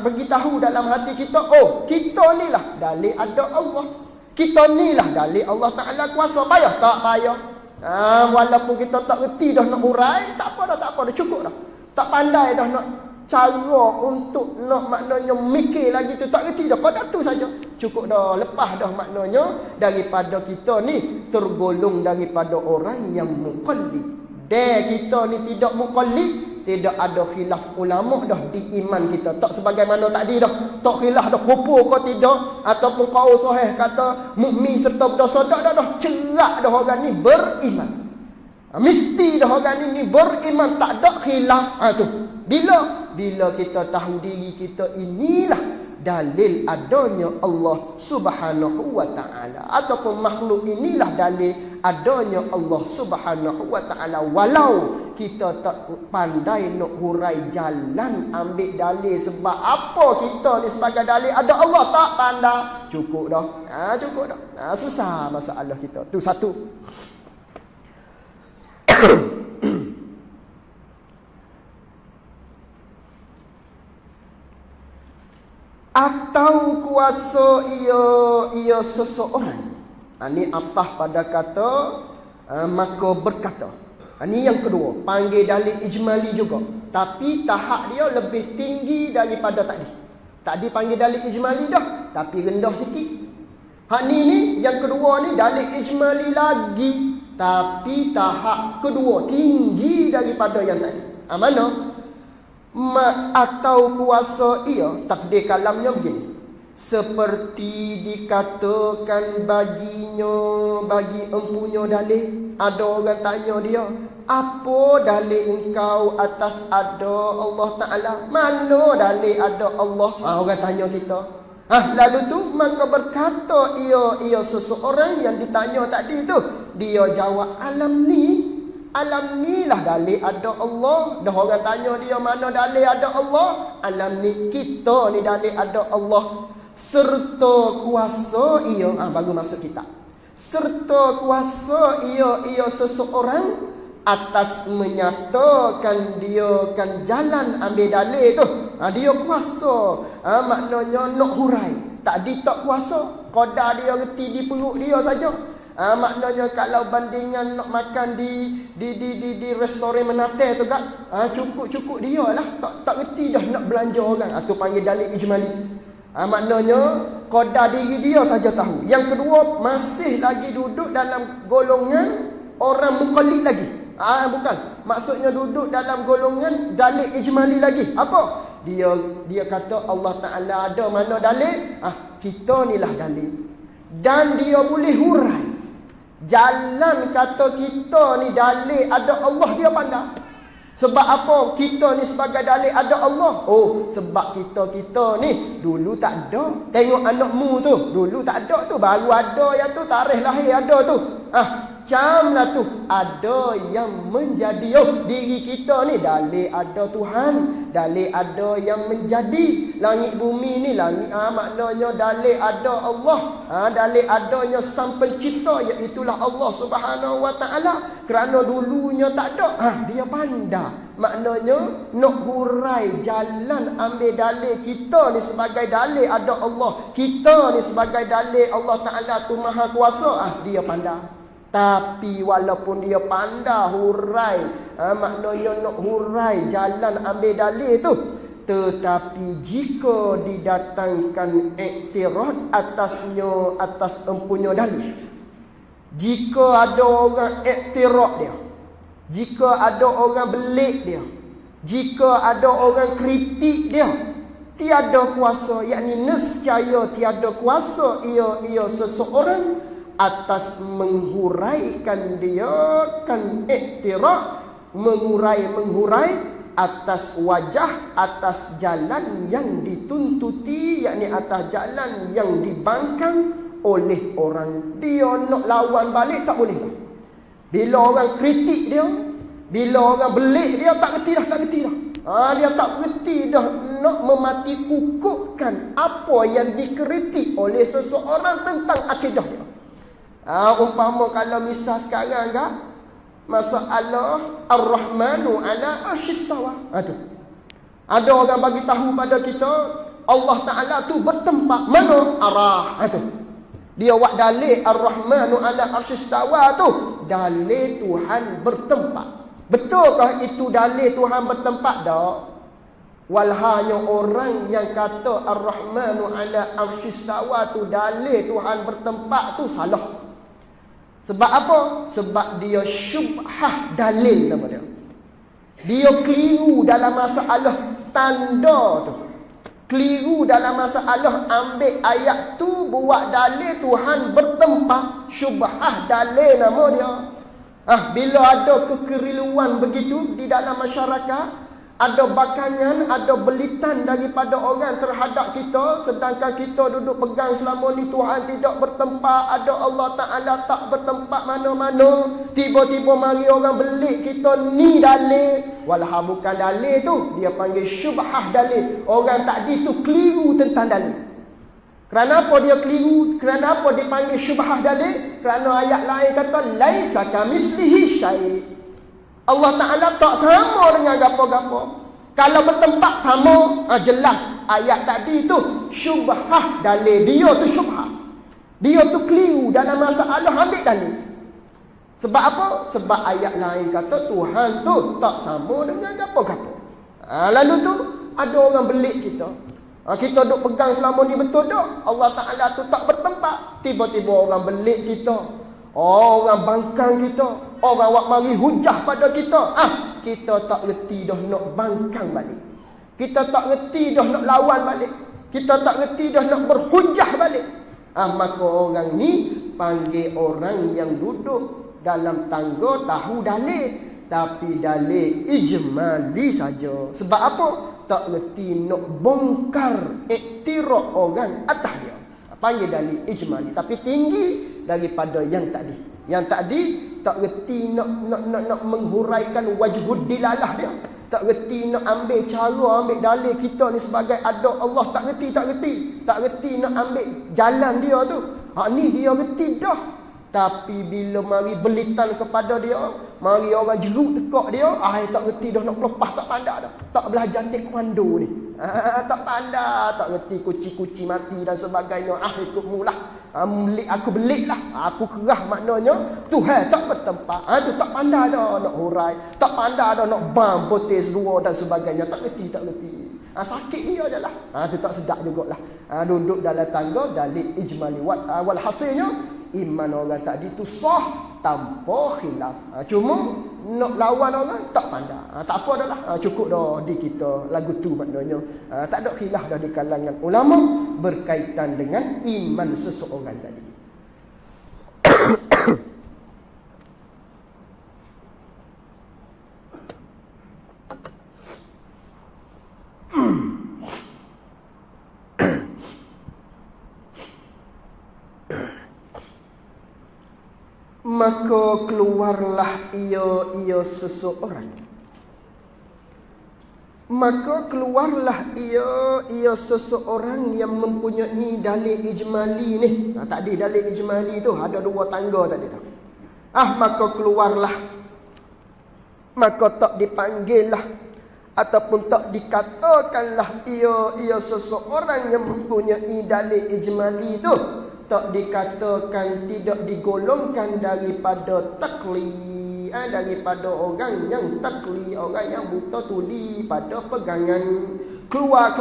beritahu dalam hati kita, oh, kita ni lah dalil ada Allah. Kita ni lah dalil Allah Ta'ala kuasa. Payah? Tak payah. Walaupun kita tak reti dah nak hurai, tak apa dah. Cukup dah. Tak pandai dah nak cara untuk nak maknanya mikir lagi tu, tak reti dah. Pada tu saja cukup dah. Lepas dah maknanya daripada kita ni tergolong daripada orang yang muqallid. Kita ni tidak muqallid, tidak ada khilaf ulama dah di iman kita. Tak sebagaimana tadi dah, tak khilaf dah kufur kau tidak, ataupun kau sahih kata mukmin serta berdosa. Dah cerak dah orang ni beriman. Mesti dah orang ni beriman, tak ada khilaf. Tu bila kita tahu diri kita inilah dalil adanya Allah Subhanahu wa Ta'ala, ataupun makhluk inilah dalil adanya Allah Subhanahu wa Ta'ala. Walau kita tak pandai nak hurai jalan ambil dalil, sebab apa kita ni sebagai dalil ada Allah, tak pandai. Cukup dah. Susah masalah kita. Tu satu. Atau kuasa ia seseorang. Ini atas pada kata maka berkata. Ini yang kedua, panggil dalil ijmali juga, tapi tahap dia lebih tinggi daripada tadi. Tadi panggil dalil ijmali dah, tapi rendah sikit. Ni yang kedua ni dalil ijmali lagi, tapi tahap kedua tinggi daripada yang tadi. Mana? Atau kuasa ia, takdir kalamnya begini, seperti dikatakan baginya, bagi empunya dalil. Ada orang tanya dia, apa dalil engkau atas ada Allah Ta'ala? Mana dalil ada Allah? Orang tanya kita. Lalu tu maka berkata ia seseorang yang ditanya tadi tu, dia jawab, alam ni lah dalil ada Allah. Dah orang tanya dia mana dalil ada Allah, alam ni, kita ni dalil ada Allah. Serta kuasa ia, baru masuk kitab. Serta kuasa ia seseorang atas menyatakan dia kan jalan ambil dalil tu. Dia kuasa. Maknanya nak hurai. Tadi tak kuasa. Qadar dia reti di perut dia saja. Maknanya kalau bandingan nak makan di restoran menate tu kan, cukup dia lah, tak reti dah nak belanja orang. Tu panggil dalil ijmali. Maknanya qadar diri dia saja tahu. Yang kedua, masih lagi duduk dalam golongan orang muqallid lagi. Bukan, maksudnya duduk dalam golongan dalil ijmali lagi. Apa? Dia kata Allah Ta'ala ada, mana dalil? Kita ni lah dalil. Dan dia boleh hurai jalan kata kita ni dalil ada Allah, dia pandai. Sebab apa kita ni sebagai dalil ada Allah? Oh, sebab kita ni dulu tak ada. Tengok anakmu tu, dulu tak ada tu, baru ada yang tu, tarikh lahir ada tu. Macamlah tu, ada yang menjadi. Diri kita ni dalil ada Tuhan, dalil ada yang menjadi. Langit bumi ni langit, maknanya dalil ada Allah. Dalil adanya sang pencipta, iaitulah Allah Subhanahu wa Ta'ala. Kerana dulunya tak ada, dia pandai. Maknanya nak hurai jalan ambil dalil kita ni sebagai dalil ada Allah, kita ni sebagai dalil Allah Ta'ala tu maha kuasa. Dia pandai. Tapi walaupun dia pandai hurai, maknanya nak hurai jalan ambil dalil tu, Tetapi jika didatangkan iktirad atasnya, atas empunya dalil, jika ada orang iktirad dia, jika ada orang belik dia, jika ada orang kritik dia, tiada kuasa, yakni nescaya tiada kuasa ia seseorang atas menghuraikan dia kan iktirad, menghurai atas wajah, atas jalan yang dituntuti, yakni atas jalan yang dibangkang oleh orang. Dia nak lawan balik tak boleh. Bila orang kritik dia, bila orang belik dia, tak reti dah. Dia tak reti dah nak memati kukuhkan apa yang dikritik oleh seseorang tentang akidah dia. Umpama kalau misal sekarang kan, masalah Ar-Rahmanu ala arsyistawa. Ada orang bagi tahu pada kita Allah Ta'ala tu bertempat mana arah. Dia buat dalil Ar-Rahmanu ala arsyistawa tu dalil Tuhan bertempat. Betulkah itu dalil Tuhan bertempat? Tak. Walhanya orang yang kata Ar-Rahmanu ala arsyistawa tu dalil Tuhan bertempat tu salah. Sebab apa? Sebab dia syubhah dalil nama dia. Dia keliru dalam masalah tanda tu. Keliru dalam masalah ambil ayat tu buat dalil Tuhan bertempat. Syubhah dalil nama dia. Bila ada kekeliruan begitu di dalam masyarakat, ada bakangan, ada belitan daripada orang terhadap kita, sedangkan kita duduk pegang selama ni Tuhan tidak bertempat, ada Allah Ta'ala tak bertempat mana-mana. Tiba-tiba mari orang belik kita ni dalil. Walau bukan dalil tu, dia panggil syubhah dalil. Orang tadi tu keliru tentang dalil. Kerana apa dia keliru? Kerana apa dia panggil syubhah dalil? Kerana ayat lain kata laisa kamislihi syai'. Allah Ta'ala tak sama dengan gapo-gapo. Kalau bertempat sama, jelas ayat tadi tu syubhah dalil. Dia tu syubhah. Dia tu keliru dalam masalah ambil dalil. Sebab apa? Sebab ayat lain kata Tuhan tu tak sama dengan gapo-gapo. Lalu tu ada orang belik kita. Kita duk pegang selama ni betul tak? Allah Ta'ala tu tak bertempat. Tiba-tiba orang belik kita, orang bangkang kita, orang buat mari hujah pada kita. Kita tak reti dah nak bangkang balik. Kita tak reti dah nak lawan balik. Kita tak reti dah nak berhujah balik. Maka orang ni panggil orang yang duduk dalam tangga tahu dalil, tapi dalil ijmali saja. Sebab apa? Tak reti nak bongkar iktiraf orang atas dia. Panggil dalil ijmali, tapi tinggi daripada yang tadi. Yang tadi tak reti nak menghuraikan wajhud dilalah dia. Tak reti nak ambil cara, ambil dalil kita ni sebagai ada Allah. Tak reti. Tak reti nak ambil jalan dia tu. Ni dia reti dah. Tapi bila mari belitan kepada dia, mari orang jeruk tekak dia, tak reti dah nak lepas, tak pandai dah. Tak belajar taekwondo ni. Tak pandai, tak reti kuci-kuci mati dan sebagainya. Ikutmu lah. Aku belik lah. Aku kerah maknanya Tuhan tak bertempat. Tu tak pandai dah nak hurai. Tak pandai dah nak bam potes dua dan sebagainya. Tak reti. Sakit dia je lah. Tu tak sedap jugalah. Duduk dalam tangga dalil ijmali. Walhasilnya iman orang tadi tu sah tanpa khilaf. Cuma nak lawan orang tak pandai. Tak apa dah lah. Cukup dah di kita lagu tu maknanya. Tak ada khilaf dah di kalangan ulama berkaitan dengan iman seseorang tadi. Maka keluarlah ia seseorang. Maka keluarlah ia seseorang yang mempunyai dalil ijmali ni. Tadi dalil ijmali tu ada dua tangga tadi tu. Maka keluarlah. Maka tak dipanggillah ataupun tak dikatakanlah ia seseorang yang mempunyai dalil ijmali tu. Tak dikatakan, tidak digolongkan daripada takli, daripada orang yang takli, orang yang buta tuli pada pegangan. keluar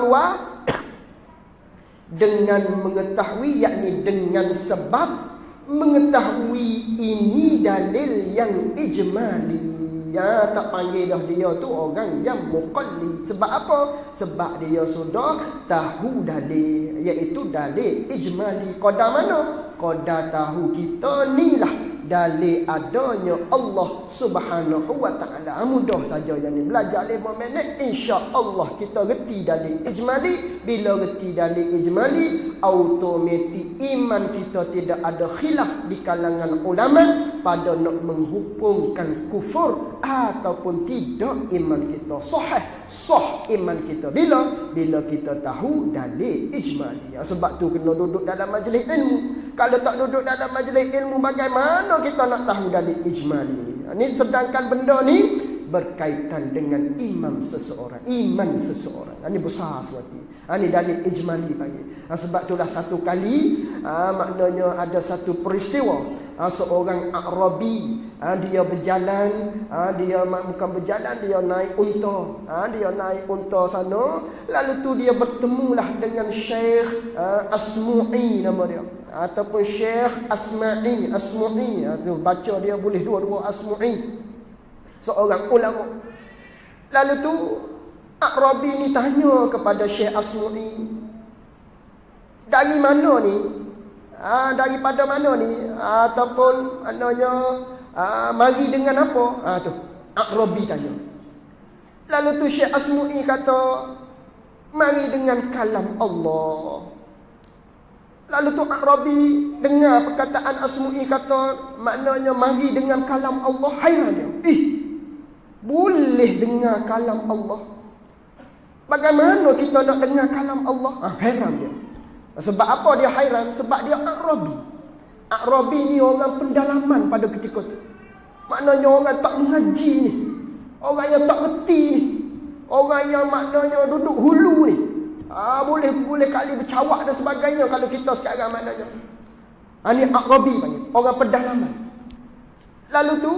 dengan mengetahui, yakni dengan sebab mengetahui ini dalil yang ijmali. Ya, tak panggil dah dia tu orang yang muqallid. Sebab apa? Sebab dia sudah tahu dalil, iaitu dalil ijmali. Qadar mana? Qadar tahu kita ni lah dalil adanya Allah Subhanahu wa ta'ala. Mudah saja yang ni belajar 5 minit, insya-Allah kita reti dalil ijmali. Bila reti dalil ijmali, automatik iman kita tidak ada khilaf di kalangan ulama pada nak menghukumkan kufur ataupun tidak. Iman kita sah iman kita bila kita tahu dalil ijmali. Sebab tu kena duduk dalam majlis ilmu. Kalau tak duduk dalam majlis ilmu, bagaimana kita nak tahu dalil ijmali ni? Ini sedangkan benda ni berkaitan dengan iman seseorang. Ini besar sesuatu. Ini dalil ijmali panggil. Sebab itulah satu kali maknanya ada satu peristiwa. Seorang Arabi, dia berjalan, dia bukan berjalan, dia naik unta. Dia naik unta sana. Lalu tu dia bertemulah dengan Syekh Asmu'i nama dia, ataupun Syekh Asmu'i. Baca dia boleh dua-dua, Asmu'i, seorang ulama. Lalu tu Arabi ni tanya kepada Syekh Asmu'i, dari mana ni? Daripada mana ni? Ataupun maknanya mari dengan apa? Tu Arabi tanya. Lalu tu Syekh Asmu'i kata, mari dengan kalam Allah. Lalu tu Arabi dengar perkataan Asmu'i kata maknanya mari dengan kalam Allah, hairan dia. Boleh dengar kalam Allah? Bagaimana kita nak dengar kalam Allah? Hairan dia. Sebab apa dia hairan? Sebab dia Arabi. Arabi ni orang pendalaman pada ketika tu. Maknanya orang tak mengaji ni, orang yang tak reti ni, orang yang maknanya duduk hulu ni. Boleh kali bercawak dan sebagainya kalau kita sekarang maknanya. Ni Arabi panggil, orang pendalaman. Lalu tu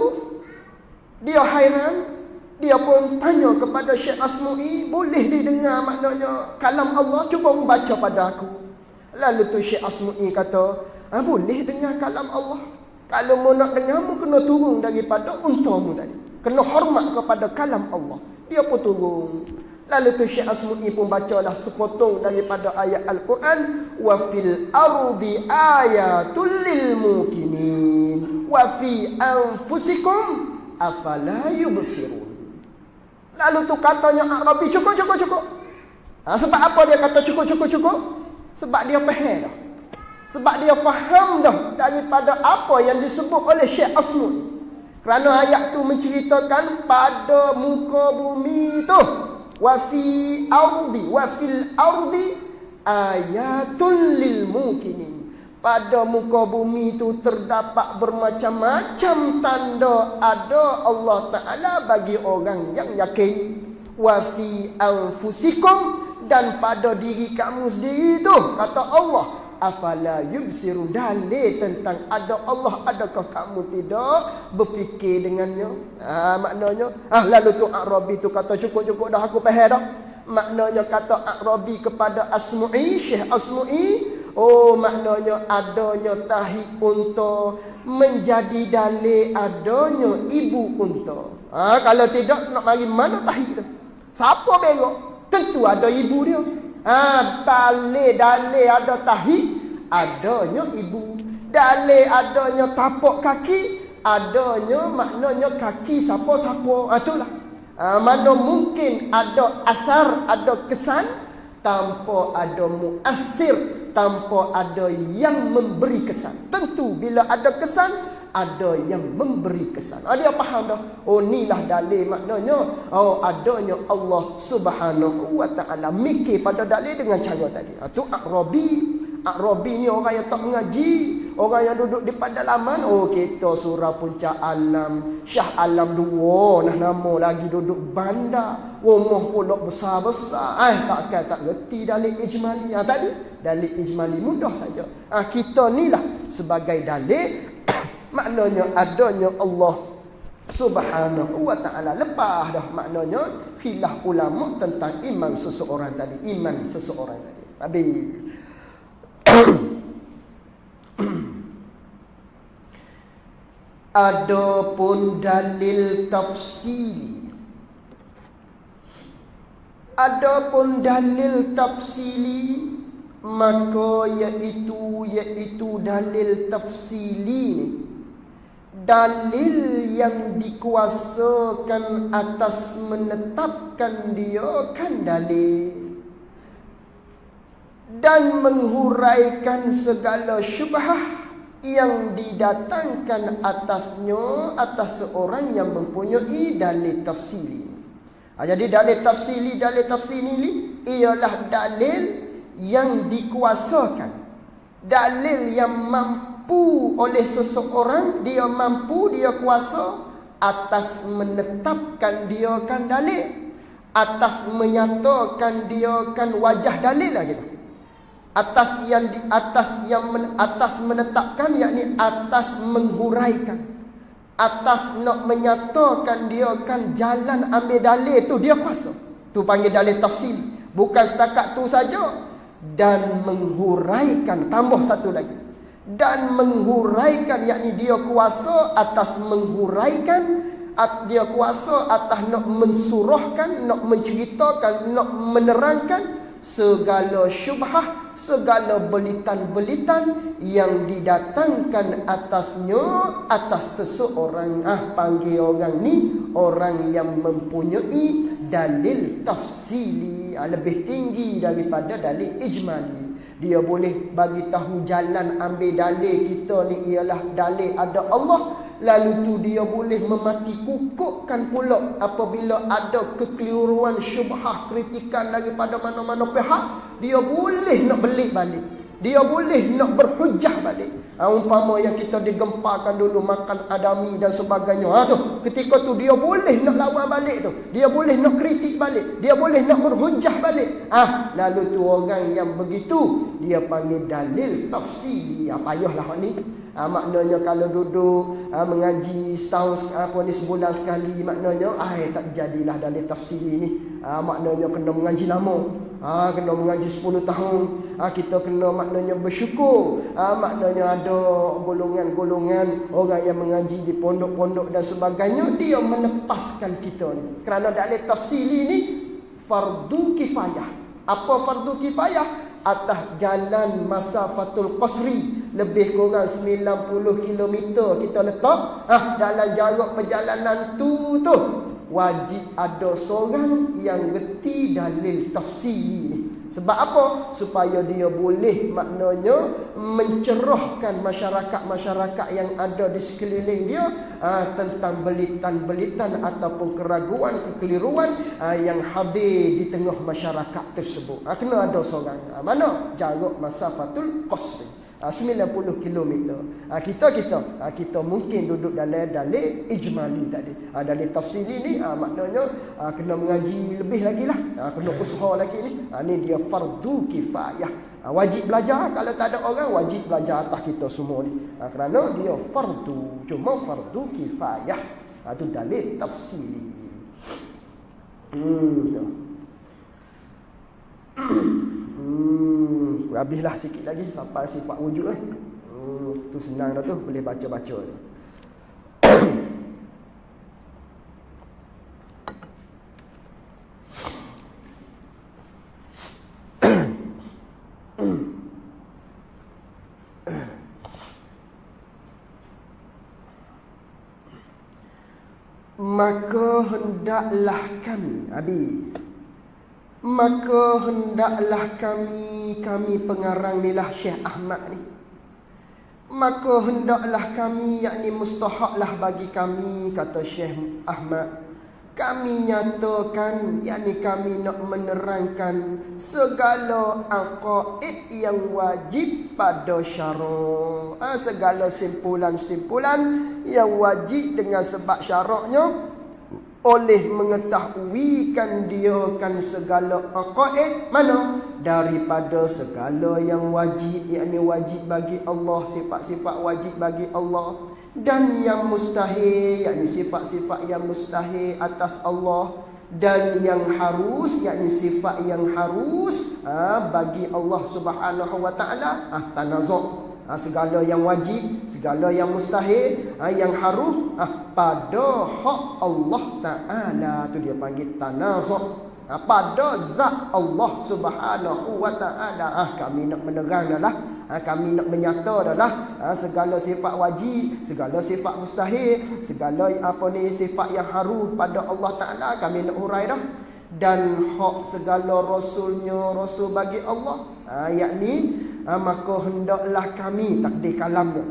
dia hairan. Dia pun tanya kepada Syekh Asmu'i, boleh didengar maknanya kalam Allah? Cuba membaca pada aku. Lalu tu Syekh Asmu'i kata, boleh dengar kalam Allah. Kalau mu nak dengar, mu kena turun daripada untamu tadi. Kena hormat kepada kalam Allah. Dia pun turun. Lalu tu Syekh Asmu'i pun bacalah sepotong daripada ayat Al-Quran. Wa fil ardi ayatul lil mukinin wa fi anfusikum afala yubsirun. Lalu tu katanya Arabi, cukup. Sebab apa dia kata cukup? Sebab dia faham dah. Sebab dia faham dah daripada apa yang disebut oleh Syekh Asmu'i. Kerana ayat tu menceritakan pada muka bumi tu, wa fil ardi ayatun lil mukinin. Pada muka bumi itu terdapat bermacam-macam tanda ada Allah Ta'ala bagi orang yang yakin. Wa fi anfusikum, dan pada diri kamu sendiri itu, kata Allah, afala yubsiru, dalil tentang ada Allah, adakah kamu tidak berfikir dengannya? Maknanya, lalu tu Arabi tu kata cukup dah, aku faham dah. Maknanya kata Arabi kepada Asmu'i, Syekh Asmu'i, maknanya adanya tahi unta menjadi dalil adanya ibu unta. Kalau tidak, nak mari mana tahi tu? Siapa bengok? Tentu ada ibu dia. Dalil ada tahi, adanya ibu. Dalil adanya tapak kaki, adanya maknanya kaki siapa-siapa. Itulah. Mana mungkin ada asar, ada kesan tanpa ada muathir, tanpa ada yang memberi kesan. Tentu bila ada kesan, ada yang memberi kesan. Dia faham dah. Inilah dalil maknanya adanya Allah Subhanahu wa ta'ala. Mikir pada dalil dengan cara tadi. Itu Arabi ni orang yang tak mengaji, orang yang duduk di pedalaman. Kita surah Puncak Alam, Syah Alam 2 nama lagi duduk bandar, rumah pula besar-besar. Tak reti dalil ijmali. Tadi dalil ijmali mudah saja. Kita ni lah sebagai dalil maknanya adanya Allah Subhanahu wa ta'ala. Lepas dah maknanya khilaf ulama tentang iman seseorang tadi. Iman seseorang tadi. Habis. Adapun dalil tafsili. Adapun dalil tafsili, maka iaitu dalil tafsili ni, dalil yang dikuasakan atas menetapkan dia kan dalil, dan menghuraikan segala syubhah yang didatangkan atasnya atas seorang yang mempunyai dalil tafsili. Jadi dalil tafsili ni ialah dalil yang dikuasakan, dalil yang mampu oleh seseorang, dia kuasa atas menetapkan dia kan dalil, atas menyatakan dia kan wajah dalil lah gitu. Atas menetapkan, yakni atas menghuraikan, atas nak menyatakan dia kan jalan ambil dalil tu dia kuasa. Tu panggil dalil tafsir. Bukan setakat tu saja, dan menghuraikan, tambah satu lagi. Dan menghuraikan, yakni dia kuasa atas menghuraikan, dia kuasa atas nak mensurahkan, nak menceritakan, nak menerangkan segala syubhah, segala belitan-belitan yang didatangkan atasnya atas seseorang. Panggil orang ni orang yang mempunyai dalil tafsili, lebih tinggi daripada dalil ijmali. Dia boleh bagi tahu jalan ambil dalil kita ni ialah dalil ada Allah. Lalu tu dia boleh memati kukukkan pula apabila ada kekeliruan, syubhah, kritikan daripada mana-mana pihak. Dia boleh nak belik balik, dia boleh nak berhujah balik. Umpama yang kita digemparkan dulu makan adami dan sebagainya, tu ketika tu dia boleh nak lawan balik tu, dia boleh nak kritik balik, dia boleh nak berhujah balik. Lalu tu orang yang begitu dia panggil dalil tafsiri. Payahlah ni. Maknanya kalau duduk mengaji setahun sebulan sekali, maknanya tak jadilah dalil tafsiri ni. Maknanya kena mengaji lama, kena mengaji 10 tahun. Kita kena maknanya bersyukur. Maknanya ada golongan-golongan orang yang mengaji di pondok-pondok dan sebagainya, dia melepaskan kita ni. Kerana dalil tafsiri ni fardu kifayah. Apa fardu kifayah? Atas jalan masafatul qasri, lebih kurang 90 km kita letak, dalam jarak perjalanan tu wajib ada seorang yang reti dalil tafsir ni. Sebab apa? Supaya dia boleh maknanya mencerahkan masyarakat-masyarakat yang ada di sekeliling dia tentang belitan-belitan ataupun keraguan, kekeliruan yang hadir di tengah masyarakat tersebut. Kena ada seorang. Mana? Jarak masafatul qasri. 90 km. Kita mungkin duduk dalam dalil ijmali tadi. Dalil tafsiri ni maknanya kena mengaji lebih lagi lah. Kena usaha lagi ni. Ni dia fardu kifayah. Wajib belajar. Kalau tak ada orang, wajib belajar atas kita semua ni. Kerana dia fardu. Cuma fardu kifayah. Itu dalil tafsiri. Habislah sikit lagi sampai sifat wujud. Tu senang dah tu, boleh baca-baca. Maka hendaklah kami kami pengarang ni lah Syekh Ahmad ni. Maka hendaklah kami, yakni mustahaklah bagi kami, kata Syekh Ahmad, kami nyatakan, yakni kami nak menerangkan segala aqaid yang wajib pada syarak. Segala simpulan-simpulan yang wajib dengan sebab syaraknya oleh mengetahuikan dia kan segala aqaid mana daripada segala yang wajib, yakni wajib bagi Allah, sifat-sifat wajib bagi Allah, dan yang mustahil, yakni sifat-sifat yang mustahil atas Allah, dan yang harus, yakni sifat yang harus bagi Allah Subhanahu wa taala. Tanazuk, segala yang wajib, segala yang mustahil, yang harus pada hak Allah Ta'ala, tu dia panggil tanazuk. Pada zat Allah Subhanahu wa taala. Kami nak menerang dah lah, kami nak menyata dah lah, segala sifat wajib, segala sifat mustahil, segala sifat yang harus pada Allah Ta'ala kami nak hurai dah. Dan hak segala rasulnya, rasul bagi Allah, yakni maka hendaklah kami takdir kalamnya,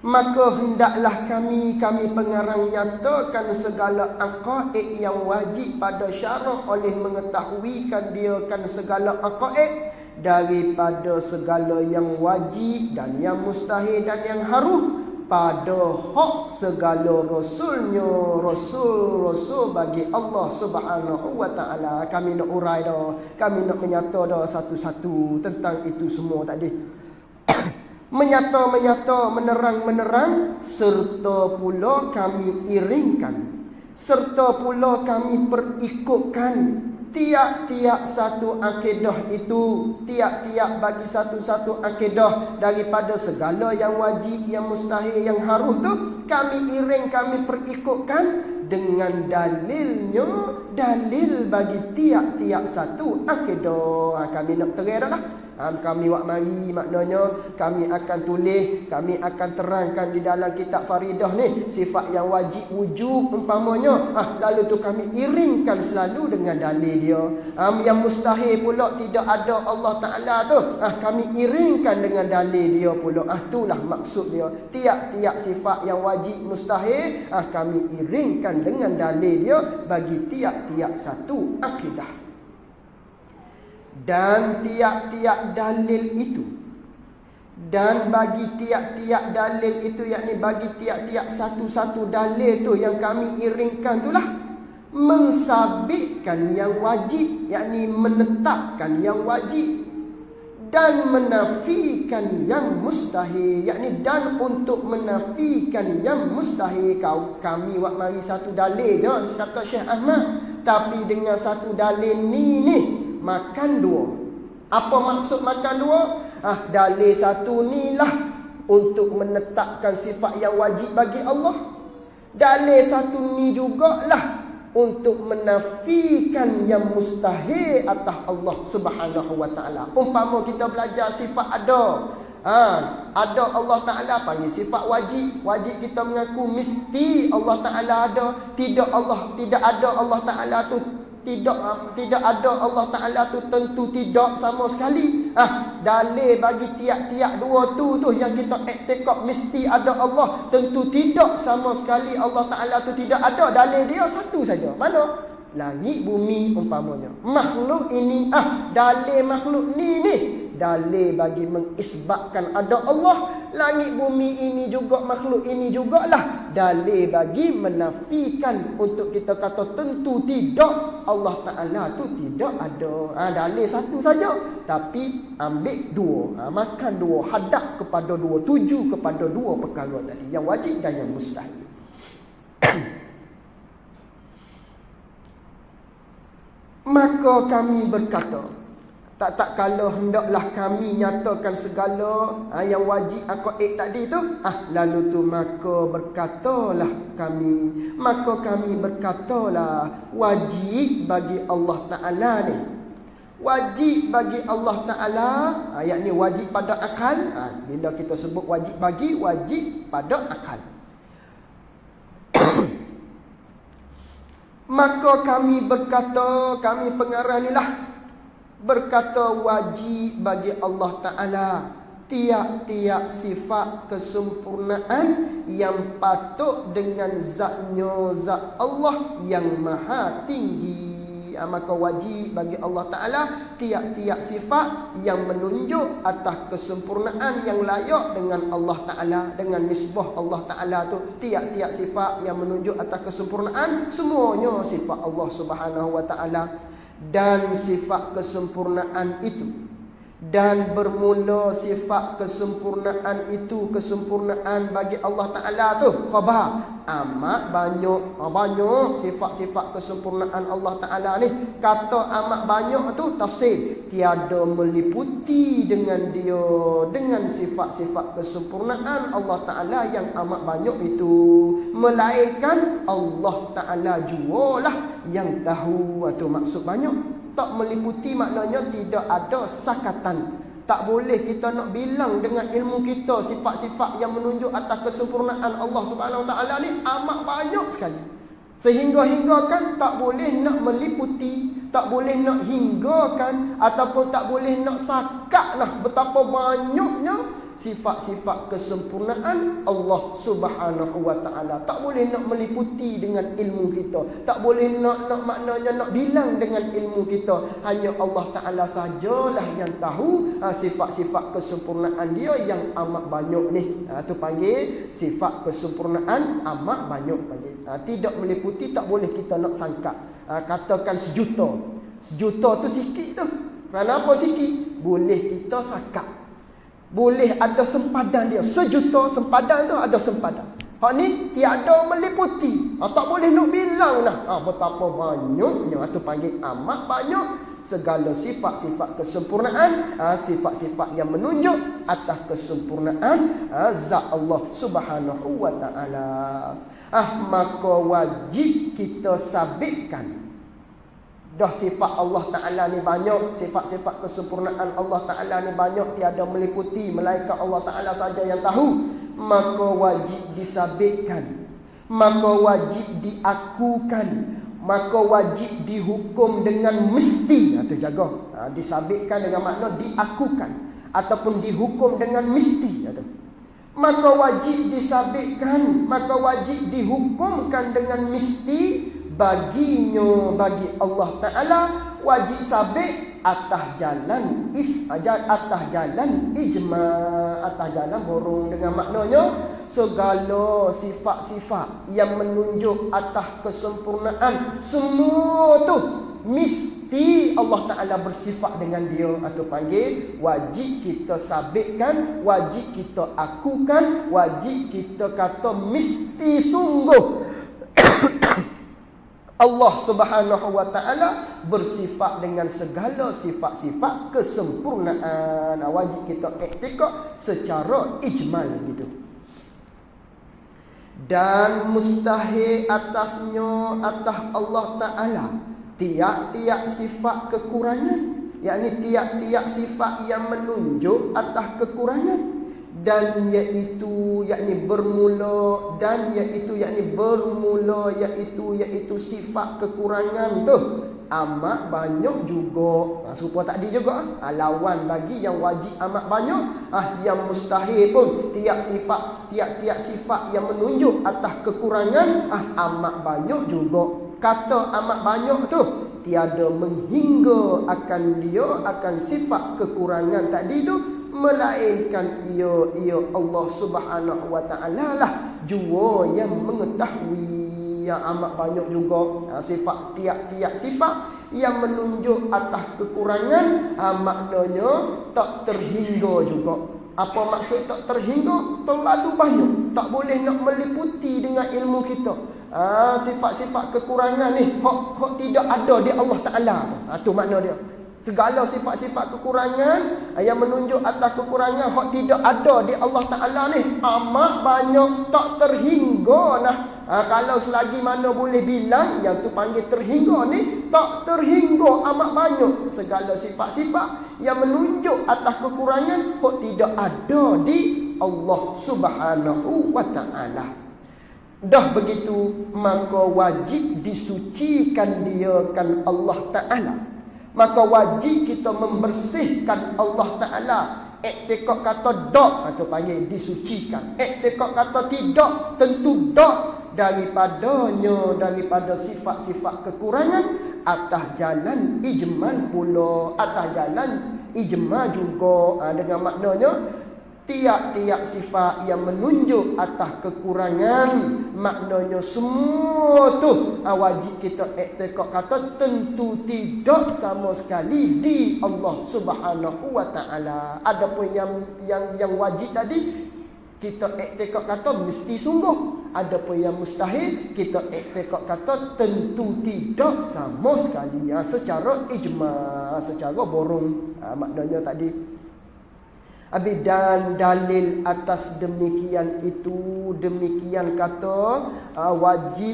maka hendaklah kami pengarang nyatakan segala aqaid yang wajib pada syarak oleh mengetahuikan dia kan segala aqaid daripada segala yang wajib dan yang mustahil dan yang harus pada hak segala rasulnya, rasul bagi Allah Subhanahu wa taala. Kami nak urai dah, kami nak menyata dah satu-satu tentang itu semua tadi. Menyata, menerang, serta pula kami iringkan, serta pula kami perikutkan tiap-tiap satu akidah itu, tiap-tiap bagi satu-satu akidah daripada segala yang wajib, yang mustahil, yang harus tu kami iring, kami perikutkan dengan dalilnya, dalil bagi tiap-tiap satu akidah. Kami nak terang dah. Kami wak mari, maknanya kami akan tulis, kami akan terangkan di dalam kitab Faridah ni sifat yang wajib wujub umpamanya, lalu tu kami iringkan selalu dengan dalil dia. Yang mustahil pula tidak ada Allah Ta'ala tu, kami iringkan dengan dalil dia pula. Itulah maksud dia. Tiap-tiap sifat yang wajib mustahil kami iringkan dengan dalil dia bagi tiap-tiap satu akidah. Dan tiap-tiap dalil itu, dan bagi tiap-tiap dalil itu, yakni bagi tiap-tiap satu-satu dalil tu yang kami iringkan itulah mensabitkan yang wajib, yakni menetapkan yang wajib, dan menafikan yang mustahil, yakni dan untuk menafikan yang mustahil. Kami wak mari satu dalil je, kata Syekh Ahmad, tapi dengan satu dalil ni makan dua. Apa maksud makan dua? Dalil satu ni lah untuk menetapkan sifat yang wajib bagi Allah. Dalil satu ni jugalah untuk menafikan yang mustahil atas Allah Subhanahu wa taala. Umpama kita belajar sifat ada. Ada Allah Ta'ala panggil sifat wajib. Wajib kita mengaku mesti Allah Ta'ala ada. Tidak ada Allah Ta'ala tu, tidak ada Allah Ta'ala tu tentu tidak sama sekali. Dalil bagi tiap-tiap dua tu yang kita iktikad mesti ada Allah, tentu tidak sama sekali Allah Ta'ala tu tidak ada. Dalil dia satu saja. Mana? Langit bumi umpamanya. Makhluk ini, dalil makhluk ni dalil bagi mengisbatkan ada Allah. Langit bumi ini juga, makhluk ini jugalah dalil bagi menafikan untuk kita kata tentu tidak Allah Ta'ala tu tidak ada. Dalil satu saja tapi ambil dua, makan dua, hadap kepada dua, tuju kepada dua perkara tadi, yang wajib dan yang mustahil. Maka kami berkata, tak kala hendaklah kami nyatakan segala yang wajib aqaid tadi tu, lalu tu maka berkatalah kami berkatalah wajib bagi Allah Ta'ala ni, wajib bagi Allah Ta'ala, yakni wajib pada akal. Bila kita sebut wajib bagi, wajib pada akal. Maka kami berkata, kami pengarang ni lah berkata wajib bagi Allah Ta'ala tiap-tiap sifat kesempurnaan yang patut dengan zatnya, zat Allah yang maha tinggi. Maka wajib bagi Allah Ta'ala tiap-tiap sifat yang menunjuk atas kesempurnaan yang layak dengan Allah Ta'ala, dengan nisbah Allah Ta'ala tu. Tiap-tiap sifat yang menunjuk atas kesempurnaan, semuanya sifat Allah Subhanahu Wa Ta'ala. Dan sifat kesempurnaan itu, dan bermula sifat kesempurnaan itu, kesempurnaan bagi Allah Ta'ala tu, khabar amat banyak sifat-sifat kesempurnaan Allah Ta'ala ni. Kata amat banyak tu tafsir, tiada meliputi dengan dia, dengan sifat-sifat kesempurnaan Allah Ta'ala yang amat banyak itu, melainkan Allah Ta'ala jualah yang tahu. Itu maksud banyak. Tak meliputi maknanya tidak ada sakatan. Tak boleh kita nak bilang dengan ilmu kita sifat-sifat yang menunjuk atas kesempurnaan Allah Subhanahu Wa Taala ni amat banyak sekali. Sehingga kan tak boleh nak meliputi, tak boleh nak hinggakan, ataupun tak boleh nak sakat lah betapa banyaknya sifat-sifat kesempurnaan Allah Subhanahu Wa Taala. Tak boleh nak meliputi dengan ilmu kita, tak boleh nak maknanya nak bilang dengan ilmu kita. Hanya Allah Taala sajalah yang tahu sifat-sifat kesempurnaan dia yang amat banyak ni. Tu panggil sifat kesempurnaan amat banyak panggil. Tidak meliputi, tak boleh kita nak sangka. Katakan sejuta tu sikit tu. Kenapa sikit? Boleh kita sangka, boleh ada sempadan dia. Sejuta sempadan tu ada sempadan. Hak ni tiada meliputi. Tak boleh nak bilang dah. Betapa banyaknya. Itu panggil amat banyak segala sifat-sifat kesempurnaan, sifat-sifat yang menunjuk atas kesempurnaan zat Allah Subhanahu Wa Taala. Maka wajib kita sabitkan dah sifat Allah Ta'ala ni banyak, sifat-sifat kesempurnaan Allah Ta'ala ni banyak, tiada meliputi, melainkan Allah Ta'ala saja yang tahu. Maka wajib disabitkan, maka wajib diakukan, maka wajib dihukum dengan mesti. Itu jaga. Disabitkan dengan makna diakukan ataupun dihukum dengan mesti. Maka wajib disabitkan, maka wajib dihukumkan dengan mesti baginya, bagi Allah Ta'ala. Wajib sabit atas jalan atas jalan ijma, atas jalan borong, dengan maknanya segala sifat-sifat yang menunjuk atas kesempurnaan, semua tu mesti Allah Ta'ala bersifat dengan dia. Atau panggil wajib kita sabitkan, wajib kita akukan, wajib kita kata mesti sungguh Allah Subhanahu Wa Taala bersifat dengan segala sifat-sifat kesempurnaan. Wajib kita iktikad secara ijmal gitu. Dan mustahil atasnya, atas Allah Ta'ala, tiap-tiap sifat kekurangan, yakni tiap-tiap sifat yang menunjuk atas kekurangan. Dan iaitu yakni bermula, dan iaitu yakni bermula, iaitu sifat kekurangan tu amat banyak juga. Serupa tadi juga, lawan bagi yang wajib amat banyak, yang mustahil pun tiap-tiap sifat yang menunjuk atas kekurangan amat banyak juga. Kata amat banyak tu tiada menghingga akan dia, akan sifat kekurangan tadi tu, melainkan ia Allah Subhanahu Wa Taala lah jua yang mengetahui. Yang amat banyak juga sifat, tiap-tiap sifat yang menunjuk atas kekurangan, maknanya tak terhingga juga. Apa maksud tak terhingga? Terlalu banyak, tak boleh nak meliputi dengan ilmu kita. Sifat-sifat kekurangan ni hak tidak ada di Allah Ta'ala. Itu makna dia. Segala sifat-sifat kekurangan yang menunjuk atas kekurangan hak tidak ada di Allah Ta'ala ni amat banyak, tak terhingga nah. Kalau selagi mana boleh bilang, yang tu panggil terhingga ni, tak terhingga amat banyak. Segala sifat-sifat yang menunjuk atas kekurangan hak tidak ada di Allah Subhanahu Wa Ta'ala. Dah begitu, maka wajib disucikan dia kan Allah Ta'ala. Maka wajib kita membersihkan Allah Ta'ala. Iktikad kata dak, atau panggil disucikan. Iktikad kata tidak, tentu dak daripada sifat-sifat kekurangan, atas jalan ijmal pula, atas jalan ijma juga. Dengan maknanya tiap-tiap sifat yang menunjuk atas kekurangan, maknanya semua tu wajib kita iktikad kata tentu tidak sama sekali di Allah Subhanahu wa taala. Adapun yang wajib tadi kita iktikad kata mesti sungguh. Adapun yang mustahil kita iktikad kata tentu tidak sama sekali, secara ijma, secara borong. Maknanya tadi. Dan dalil atas demikian itu, demikian kata wajib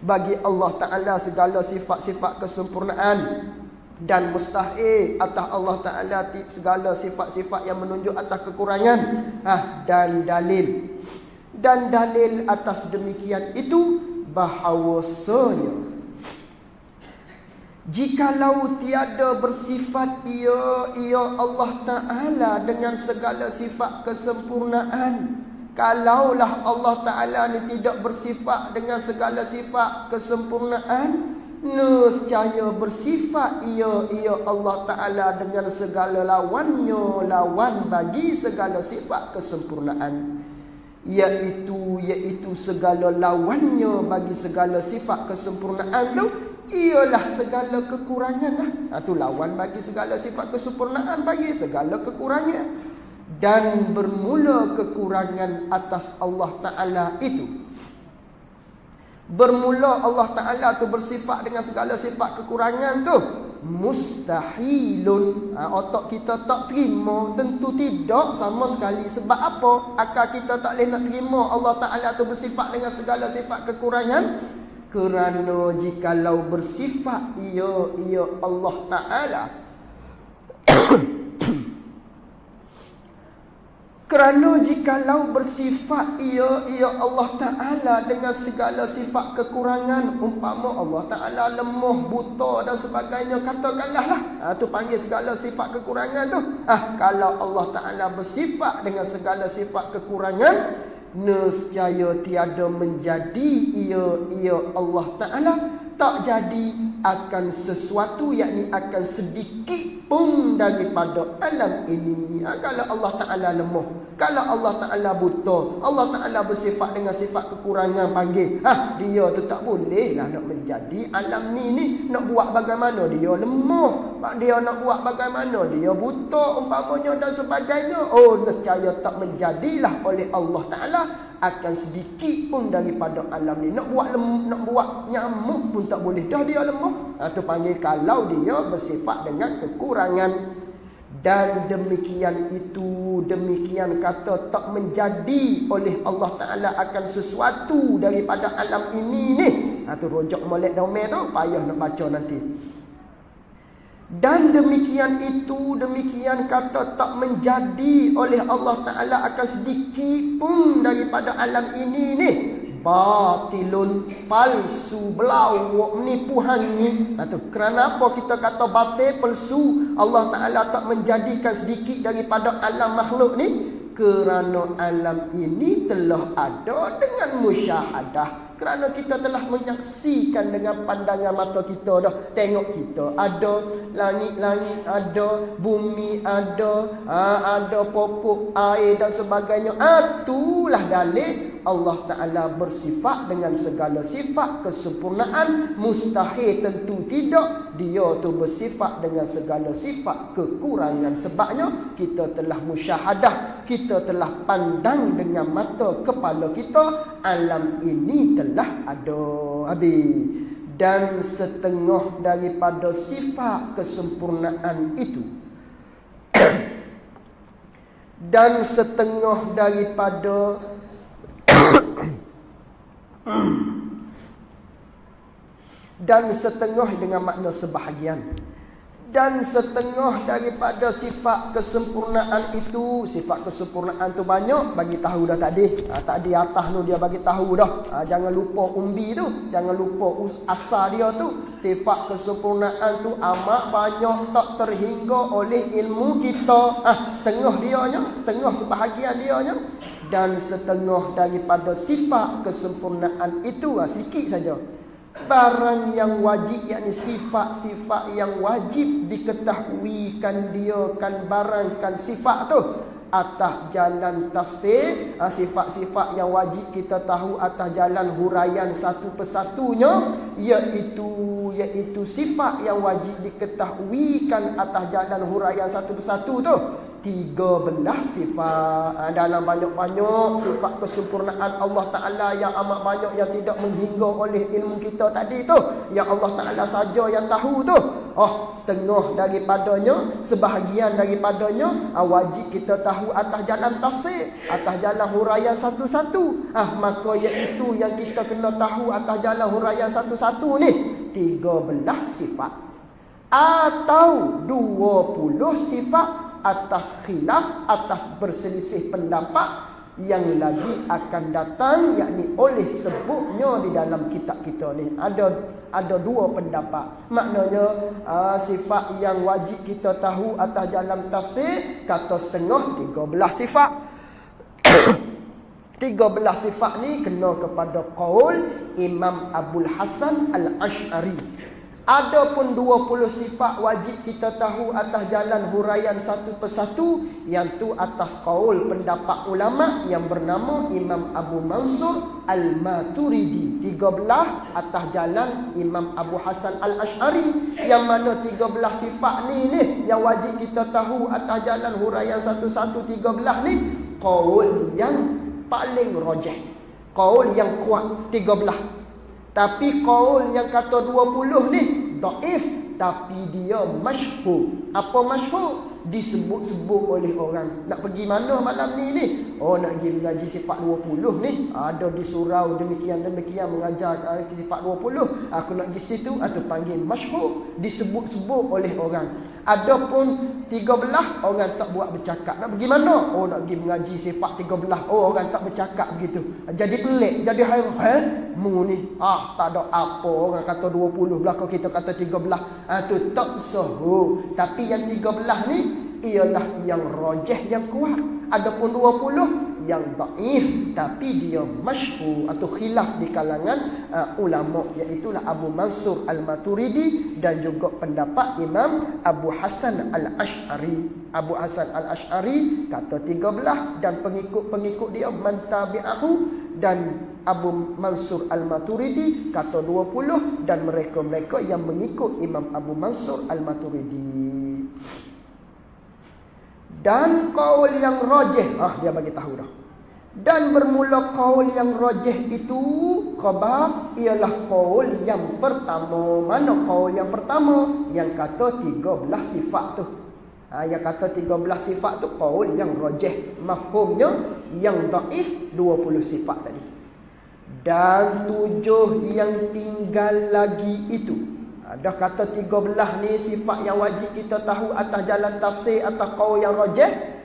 bagi Allah Ta'ala segala sifat-sifat kesempurnaan, dan mustahil atas Allah Ta'ala segala sifat-sifat yang menunjuk atas kekurangan. Dan dalil atas demikian itu bahawasanya jikalau tiada bersifat ia Allah Ta'ala dengan segala sifat kesempurnaan, kalaulah Allah Ta'ala ni tidak bersifat dengan segala sifat kesempurnaan, nescaya bersifat ia Allah Ta'ala dengan segala lawannya, lawan bagi segala sifat kesempurnaan, iaitu segala lawannya bagi segala sifat kesempurnaan tu ialah segala kekurangan. Itu lawan bagi segala sifat kesempurnaan, bagi segala kekurangan. Dan bermula kekurangan atas Allah Ta'ala itu, bermula Allah Ta'ala tu bersifat dengan segala sifat kekurangan tu mustahilun. Otak kita tak terima, tentu tidak sama sekali. Sebab apa? Akal kita tak boleh nak terima Allah Ta'ala tu bersifat dengan segala sifat kekurangan. Kerana jikalau bersifat ia Allah Ta'ala kerana jikalau bersifat ia Allah Ta'ala dengan segala sifat kekurangan, umpama Allah Ta'ala lemah, buta dan sebagainya, katakanlah lah, tu panggil segala sifat kekurangan tu. Kalau Allah Ta'ala bersifat dengan segala sifat kekurangan, nescaya tiada menjadi ia Allah Ta'ala, tak jadi akan sesuatu, yakni akan sedikit pun daripada alam ini. Kalau Allah Ta'ala lemah, kalau Allah Ta'ala buta, Allah Ta'ala bersifat dengan sifat kekurangan, panggil dia tu tak boleh lah nak menjadi alam ni nak buat bagaimana dia lemah, dia nak buat bagaimana dia buta umpamanya dan sebagainya. Nescaya tak menjadilah oleh Allah Ta'ala akan sedikit pun daripada alam ni. Nak buat nyamuk pun tak boleh dah dia lemah. Tu panggil kalau dia bersifat dengan kekurangan. Dan demikian kata tak menjadi oleh Allah Ta'ala akan sesuatu daripada alam ini ni. Tu rojak molek domeh tu, payah nak baca nanti. Dan demikian kata tak menjadi oleh Allah Ta'ala akan sedikit pun daripada alam ini ni. Batilun, palsu, belawak, menipu hangit. Kerana apa kita kata batil, palsu? Allah Ta'ala tak menjadikan sedikit daripada alam makhluk ni. Kerana alam ini telah ada dengan musyahadah. Kerana kita telah menyaksikan dengan pandangan mata kita dah. Tengok kita ada, langit-langit ada, bumi ada, ada pokok, air dan sebagainya. Itulah dalil Allah Ta'ala bersifat dengan segala sifat kesempurnaan. Mustahil, tentu tidak dia tu bersifat dengan segala sifat kekurangan. Sebabnya kita telah musyahadah, kita telah pandang dengan mata kepala kita, alam ini telah ada. Habis. Dan setengah daripada sifat kesempurnaan itu dan setengah daripada dan setengah dengan makna sebahagian. Dan setengah daripada sifat kesempurnaan itu, sifat kesempurnaan tu banyak, bagi tahu dah tadi. Tadi atas tu dia bagi tahu dah. Jangan lupa umbi tu, jangan lupa asal dia tu. Sifat kesempurnaan tu amat banyak, tak terhingga oleh ilmu kita. Setengah dianya, setengah sebahagian dianya. Dan setengah daripada sifat kesempurnaan itu, sikit saja. Barang yang wajib, yakni sifat-sifat yang wajib diketahuikan dia kan barang kan sifat tu atas jalan tafsir. Sifat-sifat yang wajib kita tahu atas jalan huraian satu persatunya, iaitu sifat yang wajib diketahuikan atas jalan huraian satu persatu tu 13 sifat. Dalam banyak-banyak sifat kesempurnaan Allah Ta'ala yang amat banyak yang tidak menghingga oleh ilmu kita tadi tu, yang Allah Ta'ala saja yang tahu tu. Setengah daripadanya, sebahagian daripadanya wajib kita tahu atas jalan tafsir, atas jalan huraian satu-satu. Maka iaitu yang kita kena tahu atas jalan huraian satu-satu ni 13 sifat atau 20 sifat atas khilaf, atas berselisih pendapat yang lagi akan datang, yakni oleh sebutnya di dalam kitab kita ni ada dua pendapat. Maknanya sifat yang wajib kita tahu atas jalan tafsir kata setengah 13 sifat. 13 sifat ni kena kepada qaul Imam Abul Hasan Al-Ash'ari. Adapun 20 sifat wajib kita tahu atas jalan huraian satu persatu, yang tu atas qaul pendapat ulama yang bernama Imam Abu Mansur Al-Maturidi. 13 atas jalan Imam Abu Hasan Al-Ash'ari, yang mana 13 sifat ni yang wajib kita tahu atas jalan huraian satu-satu 13 ni qaul yang paling rajih, qaul yang kuat 13. Tapi qaul yang kata 20 ni dhaif, tapi dia masyhur. Apa masyhur? Disebut-sebut oleh orang. Nak pergi mana malam ni? Nak pergi mengaji sifat 20 ni. Ada di surau demikian-demikian mengajar sifat 20. Aku nak pergi situ, atau panggil masyhur, disebut-sebut oleh orang. Adapun 13 orang tak buat bercakap. Nak pergi mana? Nak pergi mengaji sifat 13. Orang tak bercakap begitu. Jadi pelik, jadi hairan. Mu ni tak ada apa, orang kata 20 belakang kita kata 13. Tu tak sahih. Tapi yang 13 ni ialah yang rajih, yang kuat. Adapun 20 yang dhaif, tapi dia masyhur atau khilaf di kalangan ulama, iaitu Abu Mansur Al-Maturidi dan juga pendapat Imam Abu Hasan Al-Ash'ari. Abu Hasan Al-Ash'ari kata 13 dan pengikut-pengikut dia mantabi'ahu, dan Abu Mansur Al-Maturidi kata 20 dan mereka-mereka yang mengikut Imam Abu Mansur Al-Maturidi. Dan qaul yang rajih, dia bagi tahu dah. Dan bermula qaul yang rajih itu khabar ialah qaul yang pertama. Mana qaul yang pertama? Yang kata 13 sifat tu. Yang kata 13 sifat tu qaul yang rajih. Mafhumnya yang dhaif 20 sifat tadi. Dan 7 yang tinggal lagi itu, dah kata 13 ni sifat yang wajib kita tahu atas jalan tafsir, atas qaul yang rajih.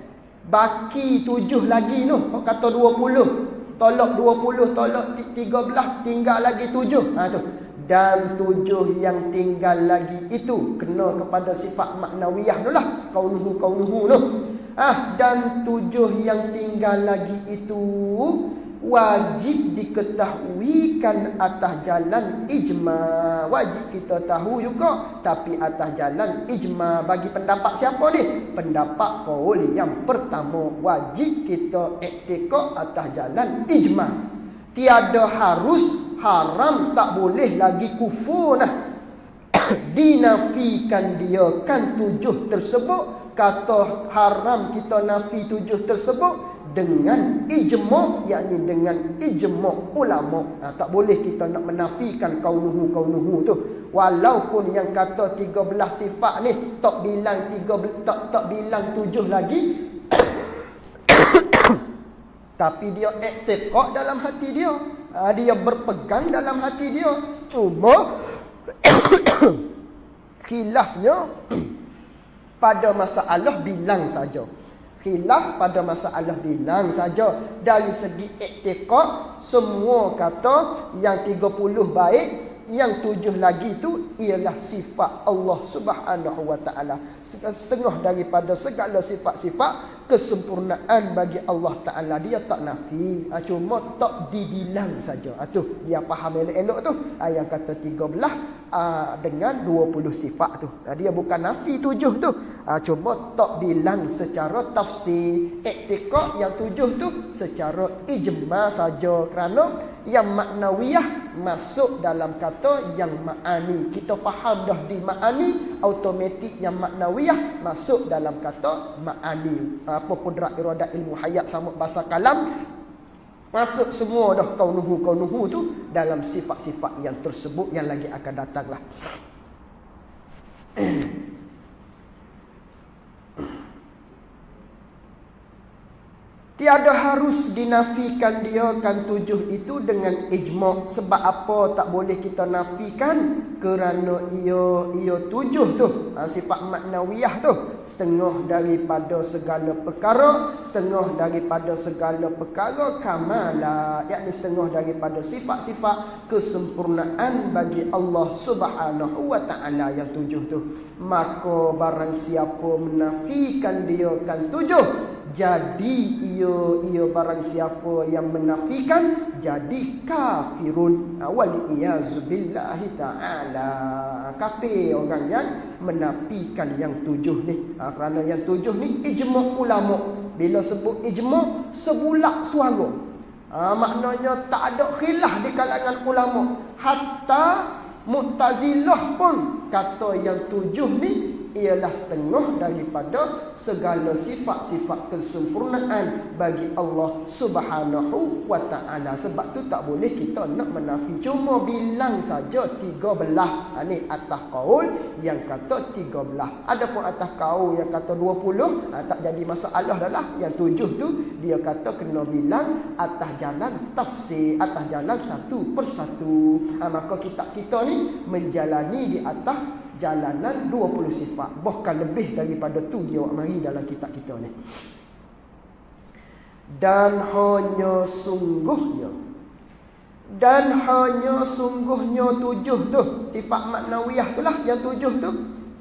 Baki 7 lagi tu. Kata 20. Tolak 20, tolak 13, tinggal lagi 7. Tu. Dan 7 yang tinggal lagi itu kena kepada sifat maknawiyah tu lah. Kaunuhu tu. Dan 7 yang tinggal lagi itu wajib diketahuikan atas jalan ijma. Wajib kita tahu juga, tapi atas jalan ijma. Bagi pendapat siapa ni? Pendapat qaul yang pertama. Wajib kita iktikad atas jalan ijma. Tiada harus, haram, tak boleh lagi kufur dinafikan dia kan 7 tersebut. Kata haram kita nafi 7 tersebut dengan ijma', yakni dengan ijma' ulama. Tak boleh kita nak menafikan kaunuhu tu. Walaupun yang kata 13 sifat ni tak bilang 7 lagi. Tapi dia iktikad dalam hati dia. Dia berpegang dalam hati dia. Cuma khilafnya pada masalah bilang saja. Khilaf pada masalah bilang saja. Dari segi iktikad, semua kata yang 30 baik, yang 7 lagi tu ialah sifat Allah Subhanahu wa taala. Setengah daripada segala sifat-sifat kesempurnaan bagi Allah Taala. Dia tak nafi, cuma tak dibilang saja. Tu dia faham elok-elok tu. Yang kata 13 dengan 20 sifat tu. Dia bukan nafi 7 tu. Cuma tak bilang secara tafsir. I'tiqad yang 7 tu secara ijma saja, kerana yang maknawiyah masuk dalam kata yang ma'ani. Kita faham dah di ma'ani, automatik yang maknawiyah masuk dalam kata ma'ani. Apa kudrat iradat ilmu hayat sama bahasa kalam, masuk semua dah kaunuhu tu dalam sifat-sifat yang tersebut yang lagi akan datanglah. Tiada harus dinafikan dia kan 7 itu dengan ijma'. Sebab apa tak boleh kita nafikan? Kerana ia 7 tu, sifat maknawiyah tu, setengah daripada segala perkara, setengah daripada segala perkara kamala, yakni setengah daripada sifat-sifat kesempurnaan bagi Allah Subhanahu wa taala yang 7 tu. Maka barang siapa menafikan dia kan 7, jadi ia barang siapa yang menafikan jadi kafirun. Waliyazubillahi ta'ala. Kafir orang yang menafikan yang 7 ni. Kerana yang 7 ni ijma' ulama. Bila sebut ijma', sebulak suara. Maknanya tak ada khilaf di kalangan ulama. Hatta Mu'tazilah pun kata yang 7 ni ialah setengah daripada segala sifat-sifat kesempurnaan bagi Allah Subhanahu wa taala. Sebab tu tak boleh kita nak menafi, cuma bilang saja 13. Ni atas qaul yang kata 13. Adapun atas qaul yang kata 20, tak jadi masalah dah lah. Yang 7 tu dia kata kena bilang atas jalan tafsir, atas jalan satu persatu. Maka kitab kita ni menjalani di atas jalanan 20 sifat. Bahkan lebih daripada tu dia mari dalam kitab kita ni. Dan hanya sungguhnya 7 tu, sifat maknawiyah tu lah yang 7 tu,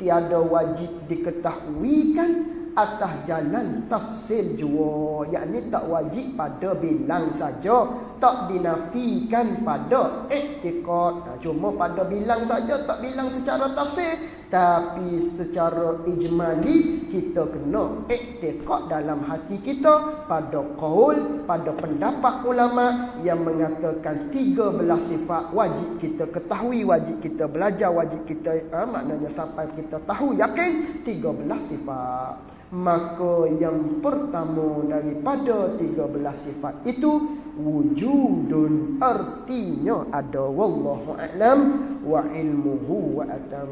tiada wajib diketahuikan atas jalan tafsir jua. Yakni tak wajib pada bilang saja, tak dinafikan pada i'tiqad. Cuma pada bilang saja, tak bilang secara tafsir. Tapi secara ijmali kita kena i'tiqad dalam hati kita pada qaul, pada pendapat ulama yang mengatakan 13 sifat wajib kita ketahui, wajib kita belajar, wajib kita maknanya sampai kita tahu yakin 13 sifat. Maka yang pertama daripada 13 sifat itu wujudun, artinya ada. Wallahu a'lam wa ilmuhu wa atam.